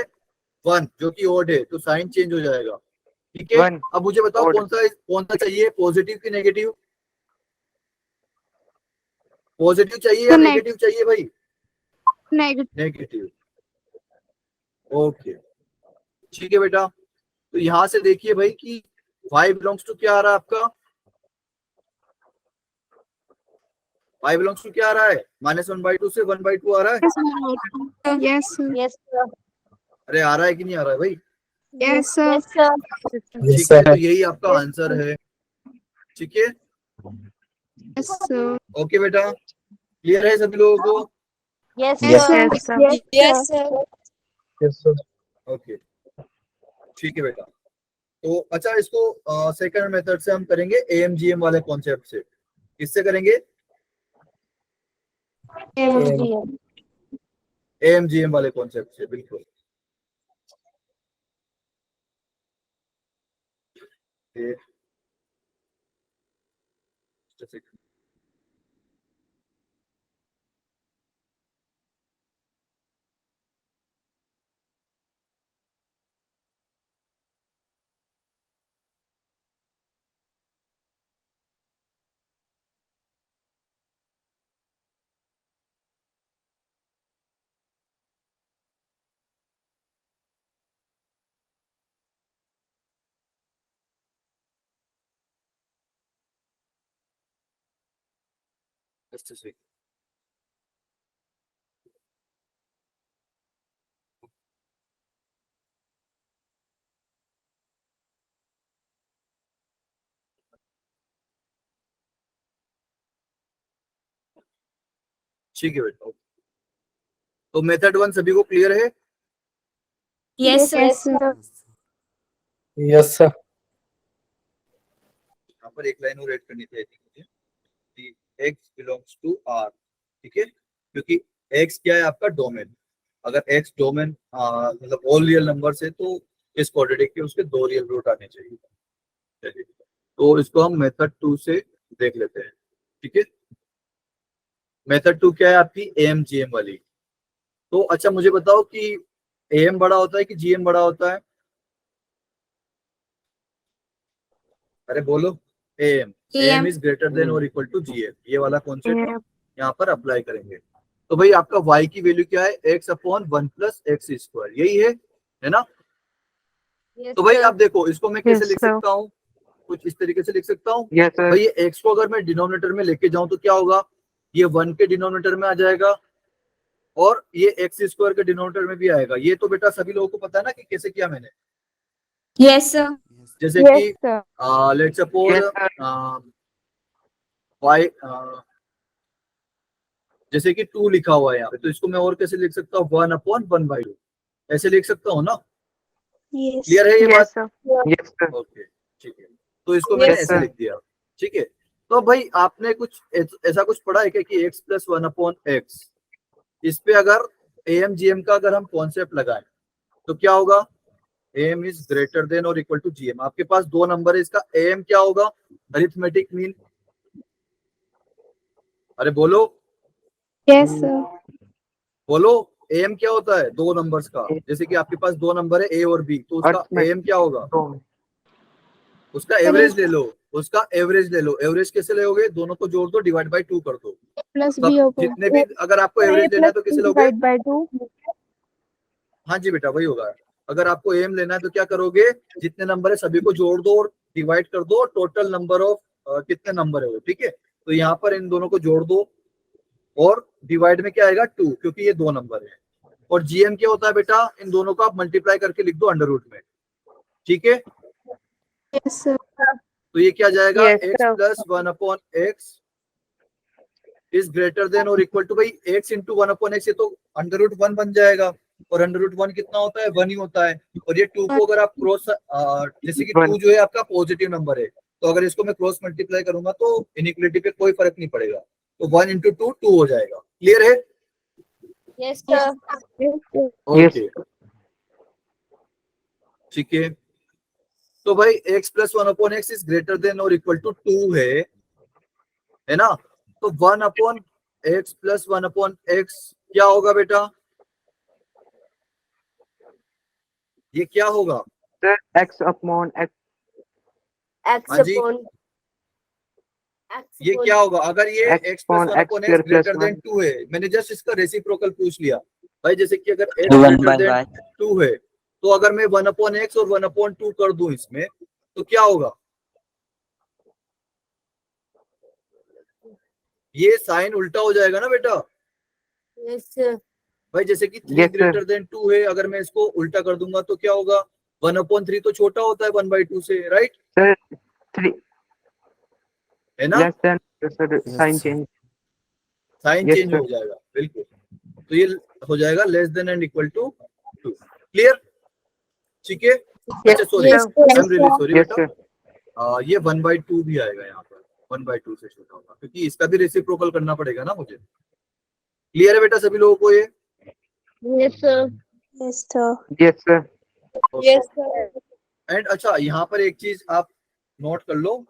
S1: 1 जो कि ओड है, तो साइन चेंज हो जाएगा, ठीक है?
S4: 1
S1: अब मुझे बताओ
S4: odd.
S1: कौन सा चाहिए, पॉजिटिव की नेगेटिव? पॉजिटिव चाहिए या
S6: तो
S1: नेगेटिव चाहिए भाई?
S6: Negative.
S1: नेगेटिव। ओके, ठीक है बेटा। तो यहां से देखिए भाई कि y बिलोंग्स टू क्या आ रहा है आपका, y बिलोंग्स टू क्या आ रहा है, -1/2 से 1/2 आ रहा है।
S6: Yes, sir.
S3: Yes, sir.
S1: अरे आ रहा है कि नहीं आ रहा है भाई?
S6: Yes, sir.
S3: Yes, sir.
S1: ठीक है, तो यही आपका आंसर है, ठीक है?
S6: Yes, sir.
S1: ओके बेटा, क्लियर है सभी लोगों को?
S3: Yes,
S6: Yes,
S3: sir.
S6: sir.
S3: Yes, sir.
S1: Okay, ठीक है बेटा। तो अच्छा, इसको सेकंड मेथड से हम करेंगे, AMGM वाले कॉन्सेप्ट से। किससे करेंगे?
S3: MGM.
S1: AMGM वाले कॉन्सेप्ट से, बिल्कुल। एक सेकंड। Just a second. ठीक है बेटा, तो मेथड 1 सभी को क्लियर है?
S6: Yes, sir.
S3: Yes, sir.
S7: Yes sir.
S1: यहाँ पर एक लाइन और ऐड करनी थी मुझे, कि x बिलोंग्स टू r, ठीक है? क्योंकि x क्या है आपका, डोमेन। अगर x डोमेन मतलब ऑल रियल नंबर है तो इस क्वाड्रेटिक के उसके 2 रियल रूट आने चाहिए। चलिए, तो इसको हम मेथड 2 से देख लेते हैं, ठीक है? मेथड 2 क्या है आपकी, AMGM वाली। तो अच्छा मुझे बताओ कि AM बड़ा होता है कि GM बड़ा होता है? अरे बोलो। AM
S6: AM.
S1: Is greater than और इक्वल टू GM, ये वाला कॉन्सेप्ट हम यहाँ पर अप्लाई करेंगे। तो भाई आपका y की वैल्यू क्या है, x/1 प्लस एक्स स्क्वायर, यही है ना?
S3: Yes,
S1: तो भाई
S3: sir.
S1: आप देखो इसको मैं कैसे
S4: Yes,
S1: लिख
S4: sir.
S1: सकता हूँ, कुछ इस तरीके से लिख सकता हूँ।
S4: yes sir,
S1: भाई ये x को अगर मैं डिनोमिनेटर में लेके जाऊं तो क्या होगा, ये 1 के डिनोमिनेटर में आ जाएगा और ये एक्स स्क्वायर के डिनोमिनेटर में भी आएगा। ये तो बेटा सभी लोगों को पता है ना कि कैसे किया मैंने।
S6: Yes, sir.
S5: Yes.
S1: जैसे
S3: Yes,
S1: कि
S3: sir.
S1: Let's suppose
S4: yes sir,
S1: y, जैसे कि 2 लिखा हुआ है यहाँ पे, तो इसको मैं और कैसे लिख सकता हूँ, 1/1/2, ऐसे लिख सकता हूँ ना?
S6: Yes.
S1: क्लियर है ये बात?
S6: sir.
S4: Yes, sir.
S1: ओके, ठीक है। तो इसको मैंने
S4: Yes,
S1: ऐसे
S4: sir.
S1: लिख दिया, ठीक है। तो भाई आपने कुछ ऐसा कुछ पढ़ा है क्या कि x प्लस 1/x, इस पे अगर am gm का अगर हम कॉन्सेप्ट लगाएं तो क्या होगा? am इज ग्रेटर देन और इक्वल टू gm। आपके पास दो नंबर है, इसका am क्या होगा? Arithmetic mean. अरे बोलो
S6: Yes, sir.
S1: बोलो, am क्या होता है दो नंबर्स का? जैसे कि आपके पास दो नंबर है a और b, तो उसका
S4: Arithmetic.
S1: am क्या होगा?
S4: So,
S1: उसका एवरेज ले लो, उसका एवरेज ले लो। एवरेज कैसे लोगे? दोनों को जोड़ दो, डिवाइड बाय 2 कर दो।
S6: Plus
S1: सब
S6: B होगा.
S1: जितने भी अगर आपको
S3: A
S1: एवरेज लेना है
S3: plus
S1: तो
S3: B
S1: कैसे लोगे?
S3: divide by 2.
S1: हाँ जी बेटा, वही होगा। अगर आपको एम लेना है तो क्या करोगे? जितने नंबर है सभी को जोड़ दो और डिवाइड कर दो, टोटल नंबर ऑफ कितने नंबर है वो, ठीक है। तो यहाँ पर इन दोनों को जोड़ दो और डिवाइड में क्या आएगा? 2, क्योंकि ये दो नंबर है। और जीएम क्या होता है बेटा? इन दोनों को आप मल्टीप्लाई करके लिख दो अंडर रूट में, ठीक है।
S6: Yes, sir.
S1: तो ये क्या जाएगा?
S3: Yes,
S1: x
S3: sir.
S1: Plus 1/x is greater than और इक्वल टू, भाई x इंटू 1/x, ये तो अंडर रूट 1 बन जाएगा। और अंडर रूट 1 कितना होता है? 1 ही होता है। और ये 2 को अगर आप क्रॉस, जैसे कि 2
S4: 1.
S1: जो है आपका पॉजिटिव नंबर है, तो अगर इसको मैं क्रॉस मल्टीप्लाई करूंगा तो इनइक्वलिटी पे कोई फर्क नहीं पड़ेगा। तो 1 इंटू 2 2 हो जाएगा। क्लियर है?
S3: Yes, sir.
S6: Yes, sir.
S4: Yes.
S1: Okay, ठीक है। तो भाई x plus 1/x is greater than और इक्वल टू 2 है ना? तो 1/x प्लस 1/x क्या होगा बेटा? ये क्या होगा?
S4: Sir, x upon x.
S3: X
S1: हाँ जी,
S3: upon X
S1: ये
S3: upon
S1: क्या होगा? अगर ये
S4: X
S1: x plus
S4: upon
S1: one
S4: x
S1: upon
S4: square
S1: x
S4: plus
S1: greater than
S4: 1.
S1: 2 है, मैंने जस्ट इसका रेसिप्रोकल पूछ लिया। भाई जैसे कि अगर x
S2: 1
S1: greater
S2: by
S1: than
S2: y.
S1: 2 है, तो अगर मैं 1/x और 1/2 कर दूं इसमें, तो क्या होगा? ये साइन उल्टा हो जाएगा ना बेटा?
S3: Yes, sir.
S1: भाई जैसे कि 3
S4: Yes, sir.
S1: ग्रेटर देन 2 है, अगर मैं इसको उल्टा कर दूंगा तो क्या होगा? 1/3 तो छोटा होता है 1/2 से, राइट?
S4: Sir, 3
S1: है ना?
S4: less than. Yes, sir.
S5: Yes,
S4: Sign
S5: sir.
S4: change.
S1: Sign
S4: Yes,
S1: change
S4: sir.
S1: हो जाएगा, बिल्कुल। तो ये हो जाएगा less than and equal to 2। Clear? ठीक है।
S3: Yes,
S1: अच्छा sorry,
S3: yes,
S1: I
S3: sir.
S1: Am really sorry
S4: Yes,
S1: बेटा।
S4: sir.
S1: ये 1/2 भी आएगा यहाँ पर, 1/2 से छोटा होगा, क्योंकि इसका भी रेसिप्रोकल करना पड़ेगा ना मुझे। क्लियर है बेटा सभी लोगों को ये?
S3: Yes, sir.
S6: Yes, sir.
S4: Yes, sir.
S3: Yes, sir.
S1: And अच्छा यहाँ पर एक चीज आप नोट कर लो,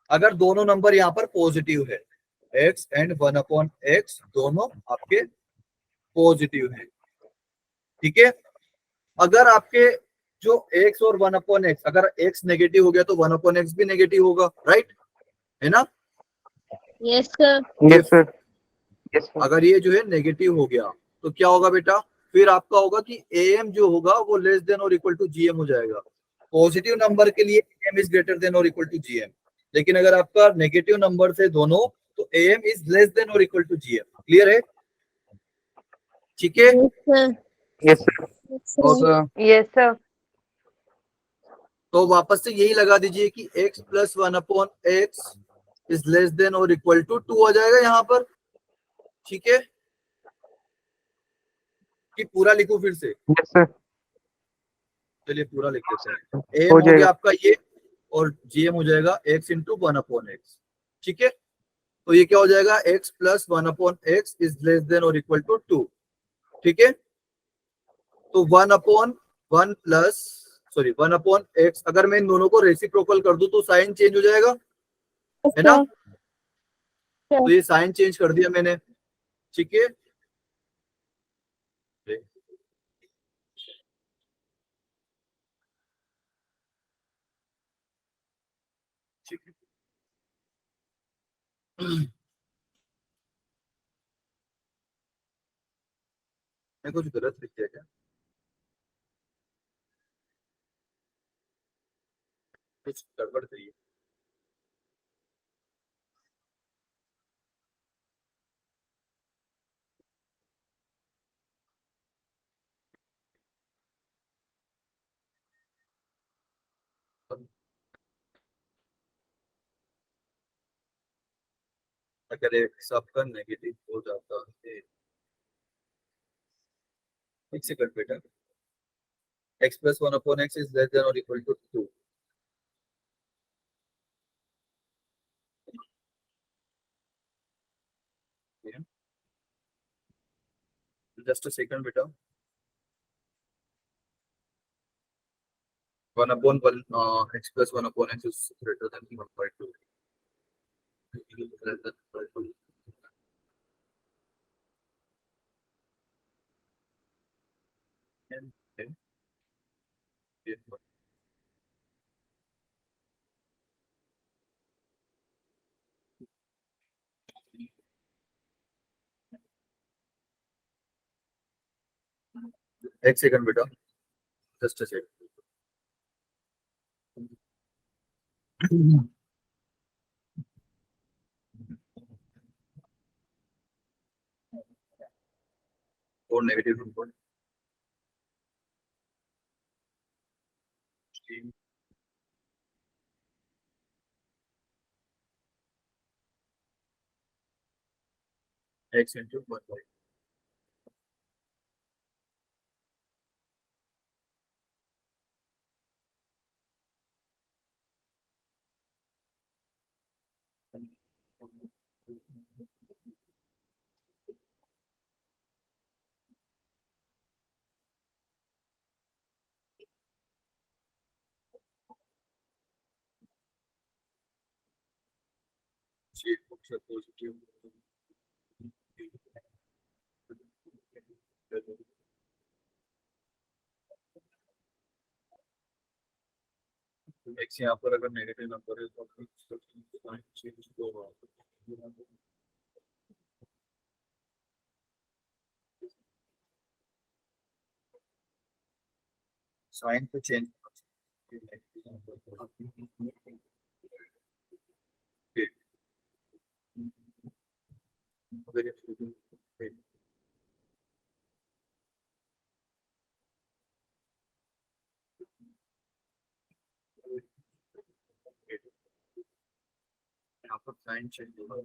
S1: अगर दोनों नंबर यहाँ पर पॉजिटिव है, x एंड 1/x दोनों आपके पॉजिटिव है, ठीक है। अगर आपके जो x और 1/x, अगर x नेगेटिव हो गया तो 1/x भी नेगेटिव होगा, राइट? है ना?
S3: Yes, sir.
S4: Yes, sir. Yes, sir.
S1: अगर ये जो है नेगेटिव हो गया तो क्या होगा बेटा? फिर आपका होगा कि am जो होगा वो लेस देन और इक्वल टू gm हो जाएगा। पॉजिटिव नंबर के लिए am इज ग्रेटर देन और इक्वल टू gm, लेकिन अगर आपका नेगेटिव नंबर से दोनों, तो am इज लेस देन और इक्वल टू gm। क्लियर है? ठीक है।
S3: Yes, sir.
S4: Yes, sir.
S1: और
S3: Yes, sir.
S1: तो वापस से यही लगा दीजिए कि x plus 1/x is less than और इक्वल टू 2 आ जाएगा यहाँ पर, ठीक है। कि पूरा लिखूं फिर से?
S4: Yes, sir.
S1: चलिए पूरा लिख देते हैं।
S4: हो
S1: am हो गया
S4: जाएगा.
S1: आपका ये, और gm हो जाएगा x इंटू 1/x, ठीक है। तो ये क्या हो जाएगा? x plus 1/x is less than और इक्वल टू 2, ठीक है। तो 1/1 प्लस, सॉरी 1/x, अगर मैं इन दोनों को रेसिप्रोकल कर दूं तो साइन चेंज हो जाएगा, है ना? तो ये साइन चेंज कर दिया मैंने, ठीक है। ठीक है। मैं कुछ गलत लिख दिया क्या? कुछ गड़बड़ करी है? अगर एक सबका नेगेटिव हो जाता है एक सेकंड बेटा, x plus 1 upon x is less than or equal to 2. Yeah. Just a second बेटा, 1 upon 1 x plus 1 upon x is greater than 1 by 2. Less than 1 by 2. And then, yeah. एक second बेटा, just a second. और negative number x into 1 by positive x यहाँ पर अगर negative number है तो sign पे चेंज यहाँ पर साइन चेंज होगा।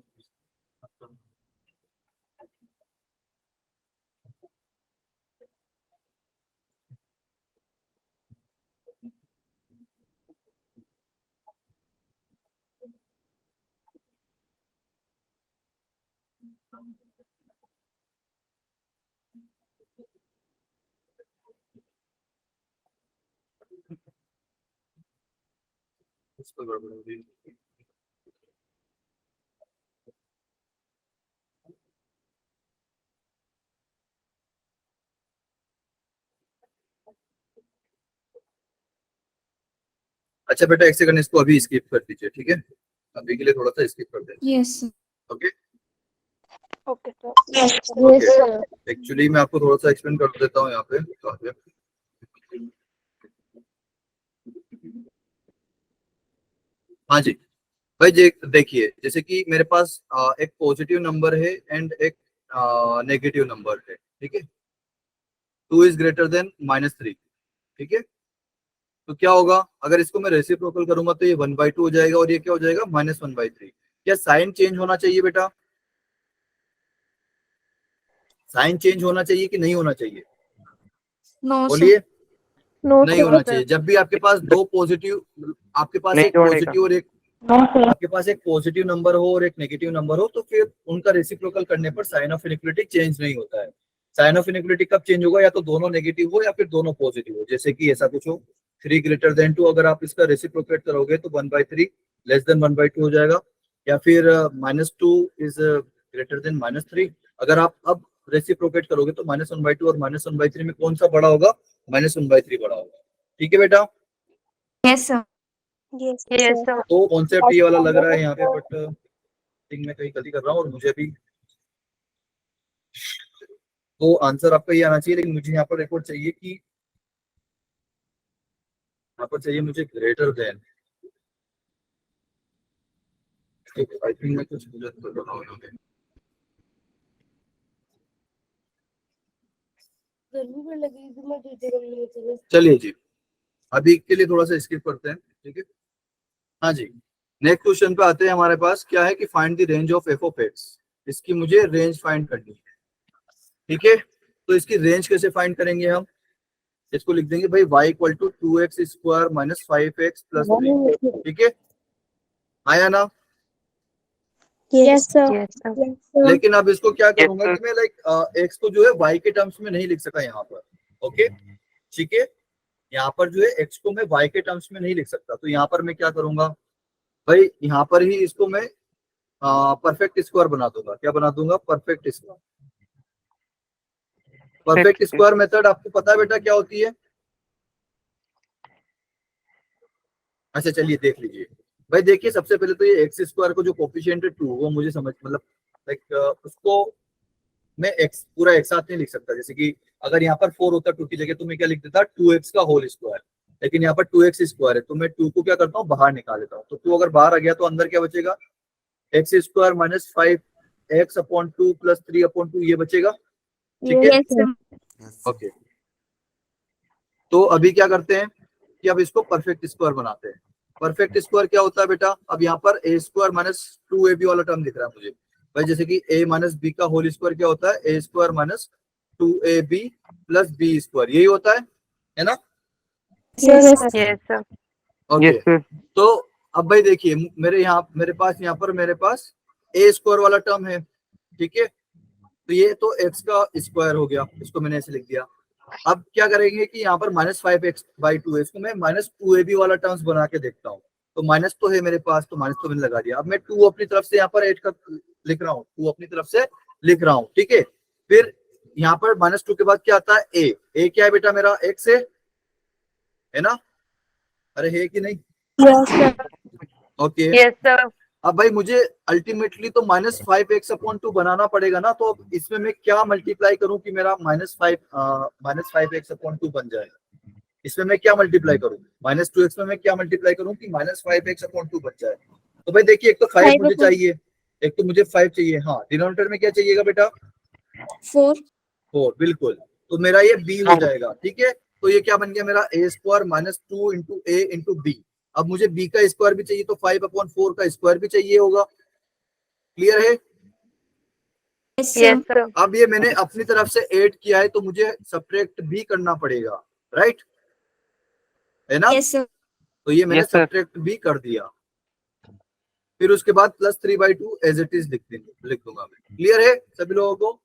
S1: इस पर गड़बड़ हो रही है। अच्छा बेटा, एक सेकंड, इसको अभी स्किप कर दीजिए, ठीक है? अभी के लिए थोड़ा सा स्किप कर दें।
S6: Yes, sir.
S1: Okay
S3: okay sir.
S6: Yes, sir.
S1: Actually मैं आपको थोड़ा सा एक्सप्लेन कर देता हूँ यहाँ पे। हाँ जी भाई, देखिए, जैसे कि मेरे पास एक पॉजिटिव नंबर है एंड एक नेगेटिव नंबर है, ठीक है? 2 इज ग्रेटर देन -3, ठीक है? तो क्या होगा, अगर इसको मैं रेसिप्रोकल करूंगा तो ये 1/2 हो जाएगा और ये क्या हो जाएगा, -1/3। क्या साइन चेंज होना चाहिए बेटा? साइन चेंज होना चाहिए कि नहीं होना चाहिए?
S6: No, sir.
S1: बोलिए।
S6: No,
S1: नहीं होना चाहिए। जब भी आपके पास दो पॉजिटिव, आपके पास
S4: नहीं
S1: एक
S4: जोड़ेगा।
S1: पॉजिटिव और एक
S3: नो सर।
S1: आपके पास एक पॉजिटिव नंबर हो और एक नेगेटिव नंबर हो, तो फिर उनका रेसिप्रोकल करने पर साइन ऑफ इनइक्वालिटी चेंज नहीं होता है। साइन ऑफ इनइक्वालिटी कब चेंज होगा, या तो दोनों नेगेटिव हो या फिर दोनों पॉजिटिव हो। जैसे कि ऐसा कुछ हो, 3 ग्रेटर देन 2, अगर आप इसका रेसिप्रोकेट करोगे तो 1/3 लेस देन 1/2 हो जाएगा। या फिर -2 इज ग्रेटर देन -3, अगर आप अब रेसिप्रोकेट करोगे तो -1/2 और -1/3 में कौन सा बड़ा होगा, -1/3 बड़ा होगा। ठीक है बेटा?
S6: Yes, sir. Yes,
S3: yes
S6: sir.
S3: Sir.
S1: तो कॉन्सेप्ट ये वाला लग रहा है यहाँ पे, बट थिंक मैं कहीं गलती कर रहा हूँ और मुझे भी तो आंसर आपका ये आना चाहिए। लेकिन मुझे यहाँ पर रिकॉर्ड चाहिए कि यहाँ पर चाहिए मुझे ग्रेटर देन। आई थिंक मैं कुछ गलत कर रहा हूँ यहाँ पे। चलिए जी, अभी के लिए थोड़ा सा स्किप करते हैं, ठीक है? हाँ जी, नेक्स्ट क्वेश्चन पे आते हैं। हमारे पास क्या है कि find the range of f of x। इसकी मुझे रेंज फाइंड करनी है, ठीक है? तो इसकी रेंज कैसे फाइंड करेंगे हम? इसको लिख देंगे भाई y इक्वल टू 2x स्क्वायर माइनस 5x प्लस 3, ठीक है, आया ना?
S6: Yes, sir.
S4: Yes, sir.
S6: Yes, sir.
S1: लेकिन अब इसको क्या करूंगा
S4: sir.
S1: कि मैं लाइक x को जो है y के टर्म्स में नहीं लिख सका यहाँ पर, ओके, ठीक है, यहाँ पर जो है x को मैं y के टर्म्स में नहीं लिख सकता, तो यहाँ पर मैं क्या करूंगा भाई, यहाँ पर ही इसको मैं परफेक्ट स्क्वायर बना दूंगा। क्या बना दूंगा? Perfect square. Perfect square method आपको पता है बेटा क्या होती है? अच्छा चलिए देख लीजिए भाई। देखिए सबसे पहले तो ये एक्स स्क्वायर को जो कोफिशिएंट है 2 वो मुझे समझ मतलब लाइक उसको मैं एक्स पूरा एक साथ नहीं लिख सकता। जैसे कि अगर यहाँ पर 4 होता 2 की जगह तो मैं क्या लिख देता 2x का होल स्क्वायर, लेकिन यहाँ पर 2x स्क्वायर है तो मैं 2 को क्या करता हूँ बाहर निकाल देता हूँ। तो 2 अगर बाहर आ गया तो अंदर क्या बचेगा? X square minus 5x upon 2 plus 3 upon 2 ये बचेगा, ठीक है,
S6: Yes, sir.
S5: Yes.
S1: ओके। तो अभी क्या करते हैं कि अब इसको परफेक्ट स्क्वायर बनाते हैं। परफेक्ट स्क्वायर क्या होता है बेटा? अब यहाँ पर ए स्क्वायर माइनस 2ab वाला टर्म दिख रहा है मुझे भाई, जैसे कि a माइनस बी का होल स्क्वायर क्या होता है? A square minus 2ab plus b square, यही होता है ना?
S6: Yes, sir.
S4: Yes, sir.
S1: Okay
S4: Yes, sir.
S1: तो अब भाई देखिए मेरे पास ए स्क्वायर वाला टर्म है, ठीक है, तो ये तो x का स्क्वायर हो गया, इसको मैंने ऐसे लिख दिया। अब क्या करेंगे कि यहाँ पर माइनस 5x/2 है, इसको मैं माइनस 2ab वाला टर्म्स बना के देखता हूँ। तो माइनस तो है मेरे पास, तो माइनस तो मैंने लगा दिया। अब मैं 2 अपनी तरफ से यहाँ पर ऐड कर लिख रहा हूँ, 2 अपनी तरफ से लिख रहा हूँ, ठीक है। फिर यहाँ पर -2 के बाद क्या आता है? a क्या है बेटा मेरा? x है ना? अरे है कि नहीं?
S6: Yes, sir.
S1: Okay
S4: Yes, sir.
S1: अब भाई मुझे अल्टीमेटली तो -5x/2 बनाना पड़ेगा ना, तो अब इसमें मैं क्या मल्टीप्लाई करूं कि मेरा -5x/2 बन जाए? इसमें मैं क्या मल्टीप्लाई करूं? -2x में मैं क्या मल्टीप्लाई करूं कि -5x/2 बन जाए? तो भाई देखिए एक तो 5
S6: 5
S1: मुझे चाहिए, एक तो मुझे 5 चाहिए। हाँ, डिनोमिनेटर में क्या चाहिएगा बेटा?
S6: 4.
S1: 4, बिल्कुल। तो मेरा ये b हो जाएगा, ठीक है। तो ये क्या बन गया मेरा? a square minus 2 into a into बी। अब मुझे b का स्क्वायर भी चाहिए, तो 5/4 का स्क्वायर भी चाहिए होगा। क्लियर है?
S6: Yes,
S4: Yes,
S6: sir.
S4: sir.
S1: अब ये मैंने अपनी तरफ से ऐड किया है तो मुझे सब्ट्रैक्ट भी करना पड़ेगा, राइट, है ना?
S6: Yes, sir.
S1: तो ये मैंने
S4: Yes, sir.
S1: सब्ट्रैक्ट भी कर दिया। फिर उसके बाद +3/2 एज इट इज लिख दूंगा मैं। क्लियर है सभी लोगों को?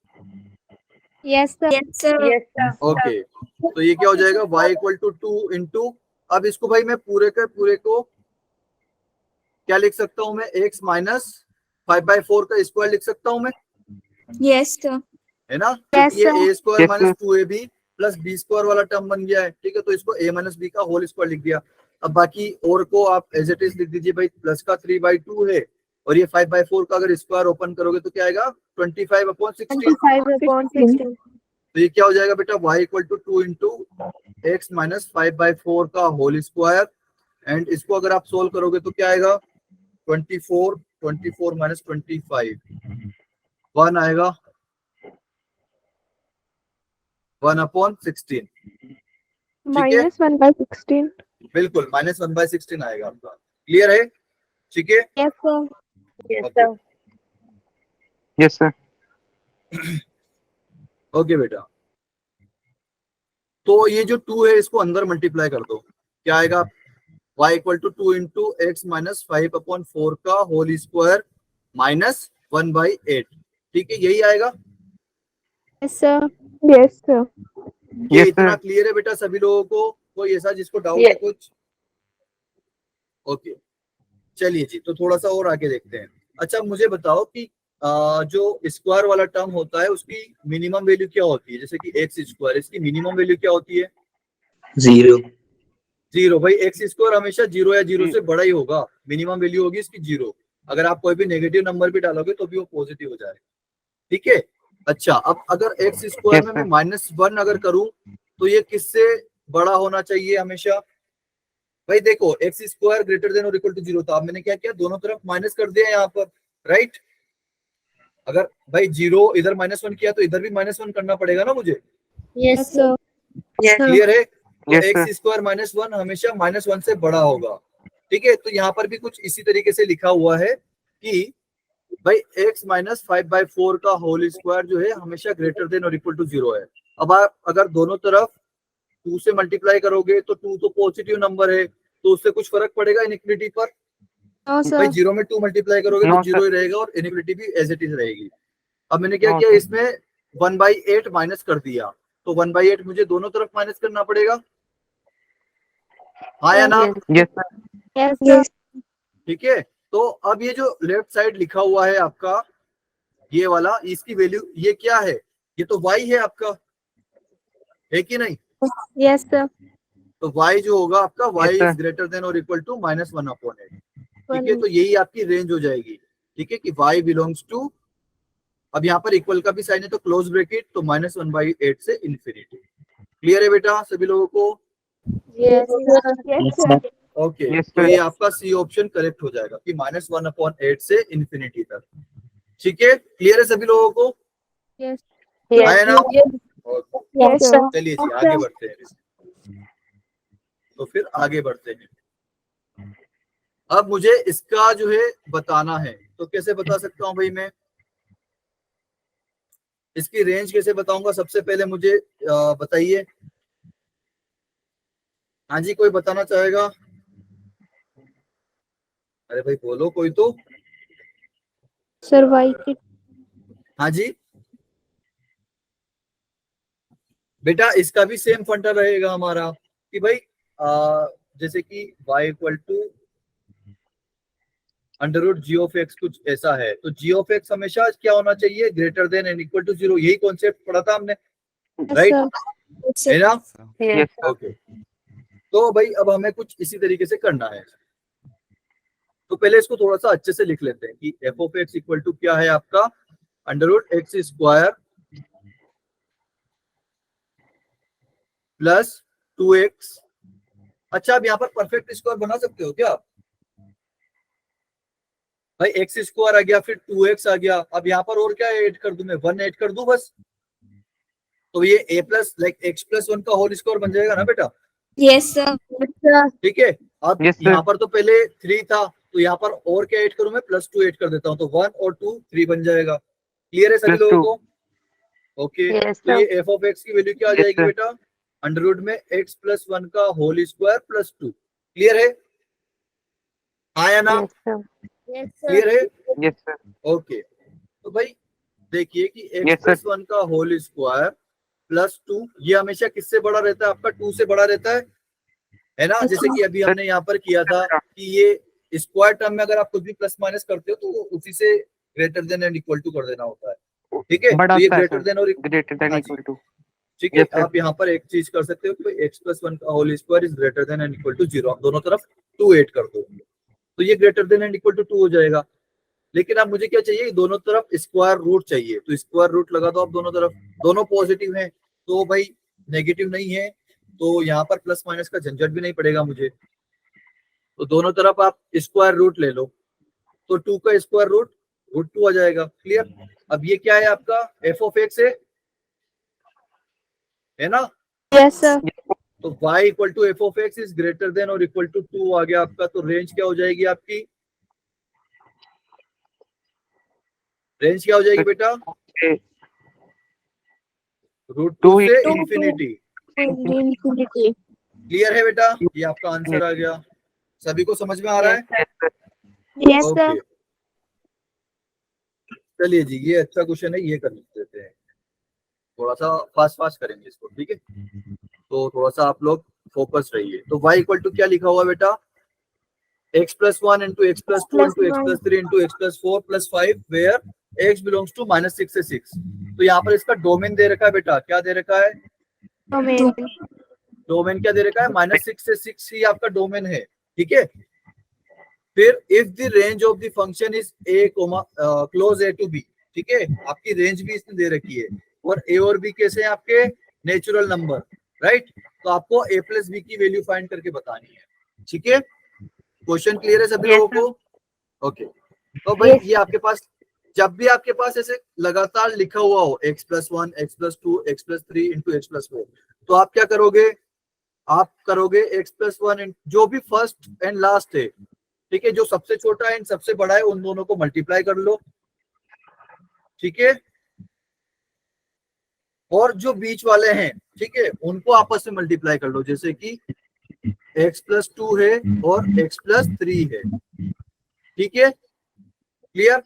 S6: Yes, sir. Yes, sir.
S4: Yes, sir.
S1: Okay तो ये क्या हो जाएगा? y इक्वल टू 2 इंटू, अब इसको भाई मैं पूरे के पूरे को क्या लिख सकता हूँ मैं? x माइनस 5/4 का स्क्वायर लिख सकता हूँ मैं,
S6: Yes, sir.
S1: है ना?
S6: Yes,
S1: ये
S6: sir.
S1: a square
S4: Yes,
S1: minus 2ab plus b square वाला टर्म बन गया है, ठीक है। तो इसको a माइनस b का होल स्क्वायर लिख दिया। अब बाकी और को आप एज इट इज लिख दीजिए भाई। प्लस का 3/2 है और ये 5/4 का अगर स्क्वायर ओपन करोगे तो क्या आएगा? 25/16।
S6: 25/16.
S1: तो ये क्या हो जाएगा बेटा? y equal to 2 into x minus 5/4 का होल स्क्वायर, एंड इसको अगर आप सोल्व करोगे तो क्या आएगा? 24 माइनस 25 1 आएगा, 1/16, ठीक है,
S6: -1/16.
S1: बिल्कुल -1/16 आएगा आपका। क्लियर है? ठीक है,
S6: Yes, sir.
S4: Yes,
S1: Okay.
S4: sir. Yes, sir.
S1: Okay बेटा। तो ये जो 2 है इसको अंदर मल्टीप्लाई कर दो, क्या आएगा? y equal to 2 into x minus 5/4 का होल स्क्वायर माइनस 1/8, ठीक है, यही आएगा।
S6: Yes, sir. Yes, sir.
S1: ये
S4: Yes,
S1: इतना
S4: sir.
S1: क्लियर है बेटा सभी लोगों को? कोई ऐसा जिसको डाउट है
S4: Yes.
S1: कुछ? ओके चलिए जी, तो थोड़ा सा और आगे देखते हैं। अच्छा मुझे बताओ कि जो स्क्वायर वाला टर्म होता है उसकी मिनिमम वैल्यू क्या होती है? जैसे कि एक्स स्क्वायर, इसकी मिनिमम वैल्यू क्या होती है? 0 भाई। एक्स स्क्वायर हमेशा 0 या 0 से बड़ा ही होगा, मिनिमम वैल्यू होगी इसकी 0। अगर आप कोई भी नेगेटिव नंबर भी डालोगे तो भी वो पॉजिटिव हो जाएगा, ठीक है। अच्छा अब अगर एक्स स्क्वायर में मैं -1 अगर करूं तो ये किससे बड़ा होना चाहिए हमेशा? भाई देखो एक्स स्क्वायर ग्रेटर देन और इक्वल टू 0 था। अब मैंने क्या किया? दोनों तरफ माइनस कर दिया यहाँ पर, राइट। अगर भाई 0 इधर -1 किया तो इधर भी -1 करना पड़ेगा ना मुझे।
S6: Yes, sir. Yes, sir.
S1: Clear है? तो
S4: Yes,
S1: एक्स स्क्वायर -1 हमेशा -1 से बड़ा होगा, ठीक है। तो यहाँ पर भी कुछ इसी तरीके से लिखा हुआ है कि भाई x माइनस 5/4 का होल स्क्वायर जो है हमेशा ग्रेटर देन और इक्वल टू 0 है। अब आप अगर दोनों तरफ 2 से मल्टीप्लाई करोगे तो 2 तो पॉजिटिव नंबर है, तो उससे कुछ फर्क पड़ेगा इनइक्वलिटी पर?
S6: No,
S1: भाई
S6: sir.
S1: 0 में 2 मल्टीप्लाई करोगे तो
S4: No,
S1: 0 ही रहेगा और इनइक्वलिटी भी एज इट इज रहेगी। अब मैंने क्या
S4: No,
S1: किया,
S4: sir.
S1: इसमें 1/8 माइनस कर दिया, तो 1/8 मुझे दोनों तरफ माइनस करना पड़ेगा, हाँ या ना?
S4: Yes, sir.
S6: Yes, sir.
S1: ठीक है, तो अब ये जो लेफ्ट साइड लिखा हुआ है आपका ये वाला, इसकी वैल्यू ये क्या है? ये तो y है आपका, है कि नहीं?
S6: Yes, sir.
S1: तो y जो होगा आपका y
S4: Yes, sir.
S1: Is greater than और इक्वल टू -1/8। ठीक है, तो यही आपकी रेंज हो जाएगी। ठीक है कि y बिलोंग्स टू, अब यहाँ पर इक्वल का भी साइन है तो क्लोज ब्रैकेट, तो -1/8 से इन्फिनिटी। क्लियर है बेटा सभी लोगों को?
S6: Yes, sir.
S3: Yes, sir.
S1: Okay,
S4: Yes,
S1: तो
S4: sir.
S1: ये आपका सी ऑप्शन करेक्ट हो जाएगा कि -1/8 से इन्फिनिटी तक। ठीक है, क्लियर है सभी लोगों को?
S6: Yes.
S1: आया ना? Okay.
S3: Yes, sir.
S1: चलिए जी आगे बढ़ते हैं। तो फिर आगे बढ़ते हैं। अब मुझे इसका जो है बताना है, तो कैसे बता सकता हूं भाई मैं? इसकी रेंज कैसे बताऊंगा? सबसे पहले मुझे बताइए। हाँ जी, कोई बताना चाहेगा? अरे भाई बोलो कोई तो।
S6: Sir, y की
S1: हाँ जी बेटा, इसका भी सेम फंडा रहेगा हमारा कि भाई जैसे कि y इक्वल टू √g(x) कुछ ऐसा है, तो g(x) हमेशा क्या होना चाहिए? Greater than and equal to 0। यही कॉन्सेप्ट पढ़ा था हमने, राइट? है ना?
S4: Yes, sir.
S1: ओके, तो भाई अब हमें कुछ इसी तरीके से करना है। तो पहले इसको थोड़ा सा अच्छे से लिख लेते हैं कि f(x) इक्वल टू क्या है आपका? √x² plus 2x। अच्छा, अब यहाँ पर परफेक्ट स्क्वायर बना सकते हो क्या आप? भाई x² आ गया, फिर 2x आ गया, अब यहाँ पर और क्या ऐड कर दूं मैं? 1 ऐड कर दूं बस, तो ये a प्लस लाइक x+1 का होल स्क्वायर बन जाएगा ना बेटा?
S6: Yes, sir.
S1: ठीक है, अब
S4: Yes, sir.
S1: यहाँ पर तो पहले 3 था, तो यहाँ पर और क्या ऐड करूं मैं? +2 ऐड कर देता हूँ, तो 1 और 2 3 बन जाएगा। क्लियर है सभी
S4: Plus
S1: लोगों
S4: 2.
S1: को? ओके,
S6: Yes,
S1: तो
S6: sir.
S1: ये f(x) की वैल्यू क्या आ
S4: Yes,
S1: जाएगी
S4: sir.
S1: बेटा? अंडर में x+1 का होल स्क्वायर प्लस 2। क्लियर है? आया ना?
S6: Yes, sir. Yes, sir.
S1: Clear है?
S4: Yes, sir.
S1: ओके, तो भाई देखिए कि
S4: Yes, sir.
S1: x+1 का होल स्क्वायर प्लस 2, ये हमेशा किससे बड़ा रहता है? आपका 2 से बड़ा रहता है ना? जैसे कि अभी हमने यहाँ पर किया था कि ये स्क्वायर टर्म में अगर आप कुछ भी प्लस माइनस करते हो तो उसी से greater than and equal to कर देना होता है। ठीक है,
S4: बड़ा
S1: तो ये
S4: होता है,
S1: ग्रेटर
S4: sir.
S1: देन और
S4: Greater than
S1: हाँ जी।
S4: equal to.
S1: ठीक है,
S4: Yes, sir.
S1: आप यहाँ पर एक चीज कर सकते हो कि x+1 का whole square is greater than and equal to 0। आप दोनों तरफ 2 ऐड कर दो, तो ये greater than and equal to 2 हो जाएगा। लेकिन अब मुझे क्या चाहिए? दोनों तरफ स्क्वायर रूट चाहिए, तो स्क्वायर रूट लगा दो आप दोनों तरफ। दोनों पॉजिटिव हैं तो भाई नेगेटिव नहीं है, तो यहाँ पर प्लस माइनस का झंझट भी नहीं पड़ेगा मुझे, तो दोनों तरफ आप स्क्वायर रूट ले लो, तो 2 का स्क्वायर रूट √2 आ जाएगा। क्लियर? अब ये क्या है आपका? f(x) है ना?
S6: Yes, sir.
S1: तो y equal to f(x) is greater than और इक्वल टू 2 आ गया आपका, तो रेंज क्या हो जाएगी आपकी? रेंज क्या हो जाएगी बेटा?
S4: Okay.
S1: √2 से
S4: Two
S1: इंफिनिटी।
S6: Infinity.
S1: क्लियर है बेटा? ये आपका आंसर आ गया। सभी को समझ में आ रहा है?
S4: Yes, sir.
S6: Yes, sir.
S1: Okay, चलिए जी, ये अच्छा क्वेश्चन है, ये कर लेते हैं। थोड़ा सा फास्ट फास्ट करेंगे इसको, ठीक है? तो थोड़ा सा आप लोग फोकस रहिए। तो y इक्वल टू क्या लिखा हुआ बेटा? x+1 into x+2 into x+3 into x+4 plus 5 where x belongs to -6 से 6। तो यहाँ पर इसका डोमेन दे रखा है बेटा, क्या दे रखा है?
S6: Domain.
S1: डोमेन क्या दे रखा है? -6 से 6 ही आपका डोमेन है। ठीक है, फिर if the range of the function is a, close a to b। ठीक है, आपकी रेंज भी इसने दे रखी है, और a और b कैसे हैं आपके? Natural number, right? तो आपको a प्लस b की वैल्यू फाइंड करके बतानी है। ठीक है, क्वेश्चन क्लियर है सभी
S6: Yes,
S1: लोगों को? ओके, तो भाई ये आपके पास जब भी आपके पास ऐसे लगातार लिखा हुआ हो x+1, x+2, x+3 into x+4, तो आप क्या करोगे? आप करोगे x+1 जो भी फर्स्ट एंड लास्ट है, ठीक है, जो सबसे छोटा है सबसे बड़ा है, उन दोनों को मल्टीप्लाई कर लो। ठीक है, और जो बीच वाले हैं, ठीक है, उनको आपस में मल्टीप्लाई कर लो, जैसे कि x+2 है और x+3 है, ठीक है, क्लियर।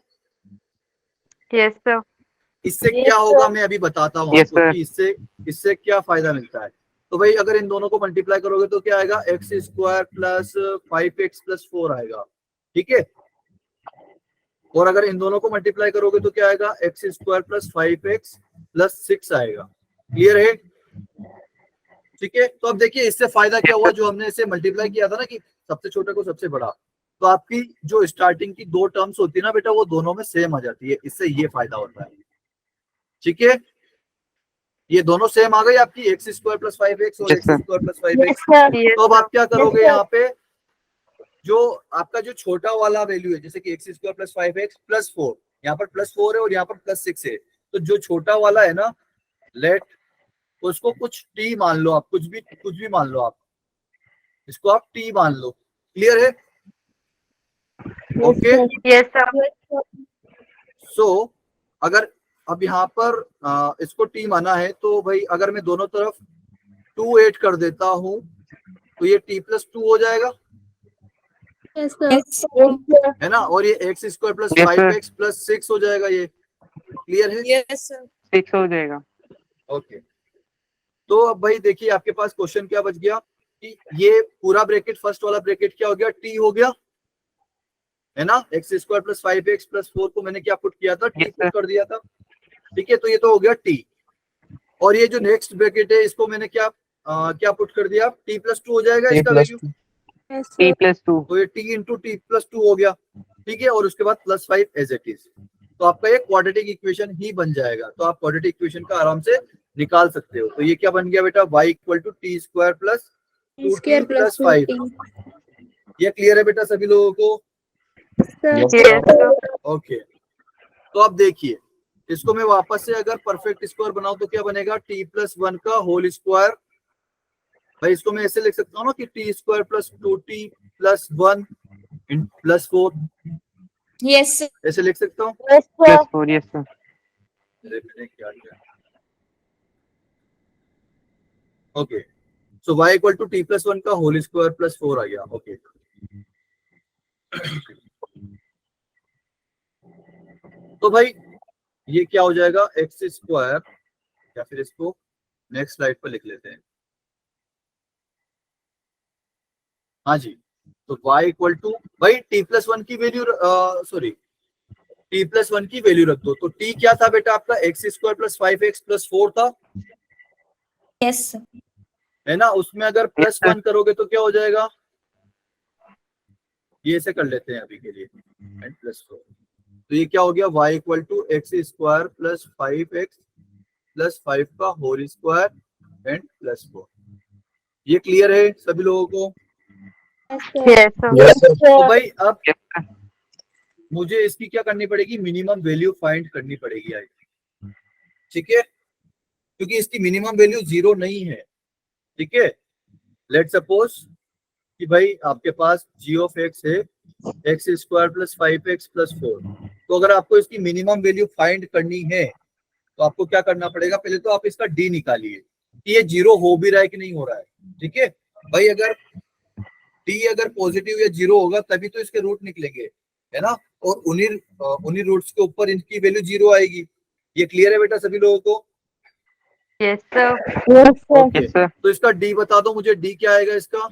S4: Yes, sir.
S1: इससे
S3: Yes,
S1: क्या होगा
S3: sir.
S1: मैं अभी बताता हूँ
S4: Yes,
S1: आपको
S4: sir.
S1: कि इससे क्या फायदा मिलता है। तो भाई अगर इन दोनों को मल्टीप्लाई करोगे तो क्या आएगा, x² प्लस 5x प्लस 4 आएगा, ठीक है। और अगर इन दोनों को मल्टीप्लाई करोगे तो क्या आएगा, x² प्लस 5x प्लस 6 आएगा, क्लियर है, ठीक है। तो अब देखिए इससे फायदा क्या हुआ, जो हमने इसे मल्टीप्लाई किया था ना कि सबसे छोटे को सबसे बड़ा, तो आपकी जो स्टार्टिंग की दो टर्म्स होती है ना बेटा, वो दोनों में सेम आ जाती है, इससे ये फायदा होता है, ठीक है। ये दोनों सेम आ गई आपकी, x² प्लस 5x और
S4: Yes, sir.
S1: x² plus
S3: Yes,
S1: 5x।
S3: sir.
S1: तो अब आप क्या करोगे,
S3: sir.
S1: यहाँ पे जो आपका जो छोटा वाला वैल्यू है, जैसे कि x² प्लस 5x प्लस 4, यहाँ पर +4 है और यहाँ पर +6 है, तो जो छोटा वाला है ना, लेट उसको कुछ t मान लो आप, कुछ भी मान लो आप, इसको आप t मान लो, क्लियर है, okay.
S4: Yes, sir.
S3: Yes, sir.
S1: सो अगर अब यहाँ पर इसको t माना है, तो भाई अगर मैं दोनों तरफ 2 ऐड कर देता हूँ तो ये t+2 हो जाएगा,
S6: Yes, sir.
S3: Yes, sir.
S1: है ना, और ये x² plus
S4: Yes, sir.
S1: 5x plus 6 हो जाएगा, ये क्लियर है,
S6: Yes, sir.
S4: 6 हो जाएगा।
S1: ओके। तो अब भाई देखिए आपके पास क्वेश्चन क्या बच गया कि ये पूरा ब्रैकेट, फर्स्ट वाला ब्रैकेट क्या हो गया, t हो गया, है ना, x² प्लस 5x प्लस 4 को मैंने क्या पुट किया था, t
S4: Yes, sir.
S1: पुट कर दिया था, ठीक है। तो ये तो हो गया t, और ये जो नेक्स्ट ब्रैकेट है इसको मैंने क्या पुट कर दिया, t+2 हो जाएगा इसका value,
S6: Yes,
S4: T
S6: sir.
S4: plus 2.
S1: तो ये t इंटू t+2 हो गया, ठीक है, और उसके बाद +5 एज इट इज, तो आपका ये क्वाड्रेटिक इक्वेशन ही बन जाएगा। तो आप क्वाड्रेटिक इक्वेशन का आराम से निकाल सकते हो। तो ये क्या बन गया बेटा, y equal to t² plus
S6: T square
S1: 2t
S6: plus
S1: plus 5।
S6: 2t.
S1: ये क्लियर है बेटा सभी लोगों को,
S6: Sir.
S4: Yes, sir.
S1: ओके। तो अब देखिए इसको मैं वापस से अगर परफेक्ट स्क्वायर बनाऊं तो क्या बनेगा, t+1 का होल स्क्वायर, भाई इसको मैं ऐसे लिख सकता हूँ ना कि t² plus 2t plus 1 plus 4,
S6: Yes, sir.
S1: ऐसे लिख सकता हूँ।
S3: Yes, sir.
S4: Plus 4. Yes, sir.
S1: अरे मैंने क्या किया, okay. So y equal to t+1 का होल स्क्वायर प्लस 4 आ गया, ओके। तो भाई ये क्या हो जाएगा, x², या फिर इसको नेक्स्ट स्लाइड पर लिख लेते हैं, हाँ जी। तो y इक्वल टू, भाई t+1 की वैल्यू, सॉरी t+1 की वैल्यू रख दो। तो t क्या था बेटा आपका, x² प्लस 5x प्लस 4 था,
S6: Yes, sir.
S1: है ना, उसमें अगर +1 करोगे तो क्या हो जाएगा, ये ऐसे कर लेते हैं अभी के लिए, एंड +4। तो ये क्या हो गया, y equal to x² plus 5x plus 5 का होल स्क्वायर एंड प्लस 4। ये क्लियर है सभी लोगों को।
S6: Yes, sir.
S4: Yes, sir.
S7: Yes, sir.
S1: तो भाई अब
S4: Yes, sir.
S1: मुझे इसकी क्या करनी पड़ेगी, मिनिमम वैल्यू फाइंड करनी पड़ेगी आई, ठीक है, क्योंकि इसकी मिनिमम वैल्यू 0 नहीं है, ठीक है। लेट सपोज कि भाई आपके पास g ऑफ x है x² प्लस 5x प्लस 4, तो अगर आपको इसकी मिनिमम वैल्यू फाइंड करनी है तो आपको क्या करना पड़ेगा, पहले तो आप इसका d निकालिए कि ये 0 हो भी रहा है कि नहीं हो रहा है, ठीक है। भाई अगर d अगर पॉजिटिव या 0 होगा तभी तो इसके रूट निकलेंगे, है ना, और उन्हीं रूट्स के ऊपर इनकी वैल्यू 0 आएगी। ये क्लियर है बेटा सभी लोगों को,
S4: Yes, sir.
S3: Yes, sir.
S1: Okay.
S4: Yes, sir.
S1: तो इसका d बता दो मुझे, d क्या आएगा इसका,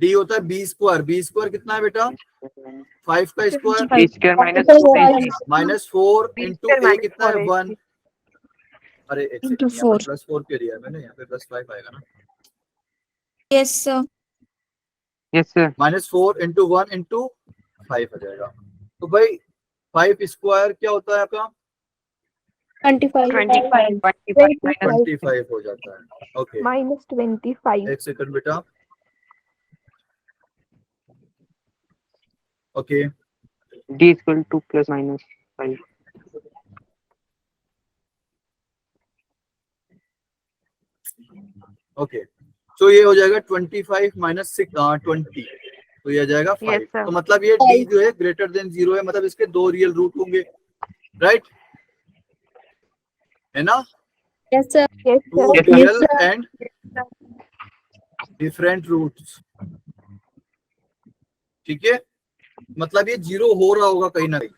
S1: d होता है b² कितना है बेटा, 5 का square
S4: B square minus 2.
S1: Minus 4 into a कितना है 1, अरे
S6: Into
S1: प्लस 4 के दिया है मैंने, यहाँ पे +5 आएगा ना,
S6: Yes, sir.
S4: Yes, sir.
S1: -4 into 1 into 5 आ जाएगा। तो भाई 5 स्क्वायर क्या होता है आपका,
S6: 25.
S1: 25 हो जाता है, ओके।
S6: Minus 25.
S1: एक सेकंड बेटा, okay.
S4: D is equal to plus minus 5.
S1: Okay, तो ये हो जाएगा 25 माइनस 6 20, तो ये आ जाएगा 5।
S4: Yes, sir.
S1: तो मतलब ये d जो है ग्रेटर देन 0 है, मतलब इसके 2 रियल रूट होंगे, राइट। है ना,
S6: Yes, sir.
S3: Yes,
S1: two
S3: sir.
S1: Real and different roots. ठीक है, मतलब ये जीरो हो रहा होगा कहीं ना कहीं।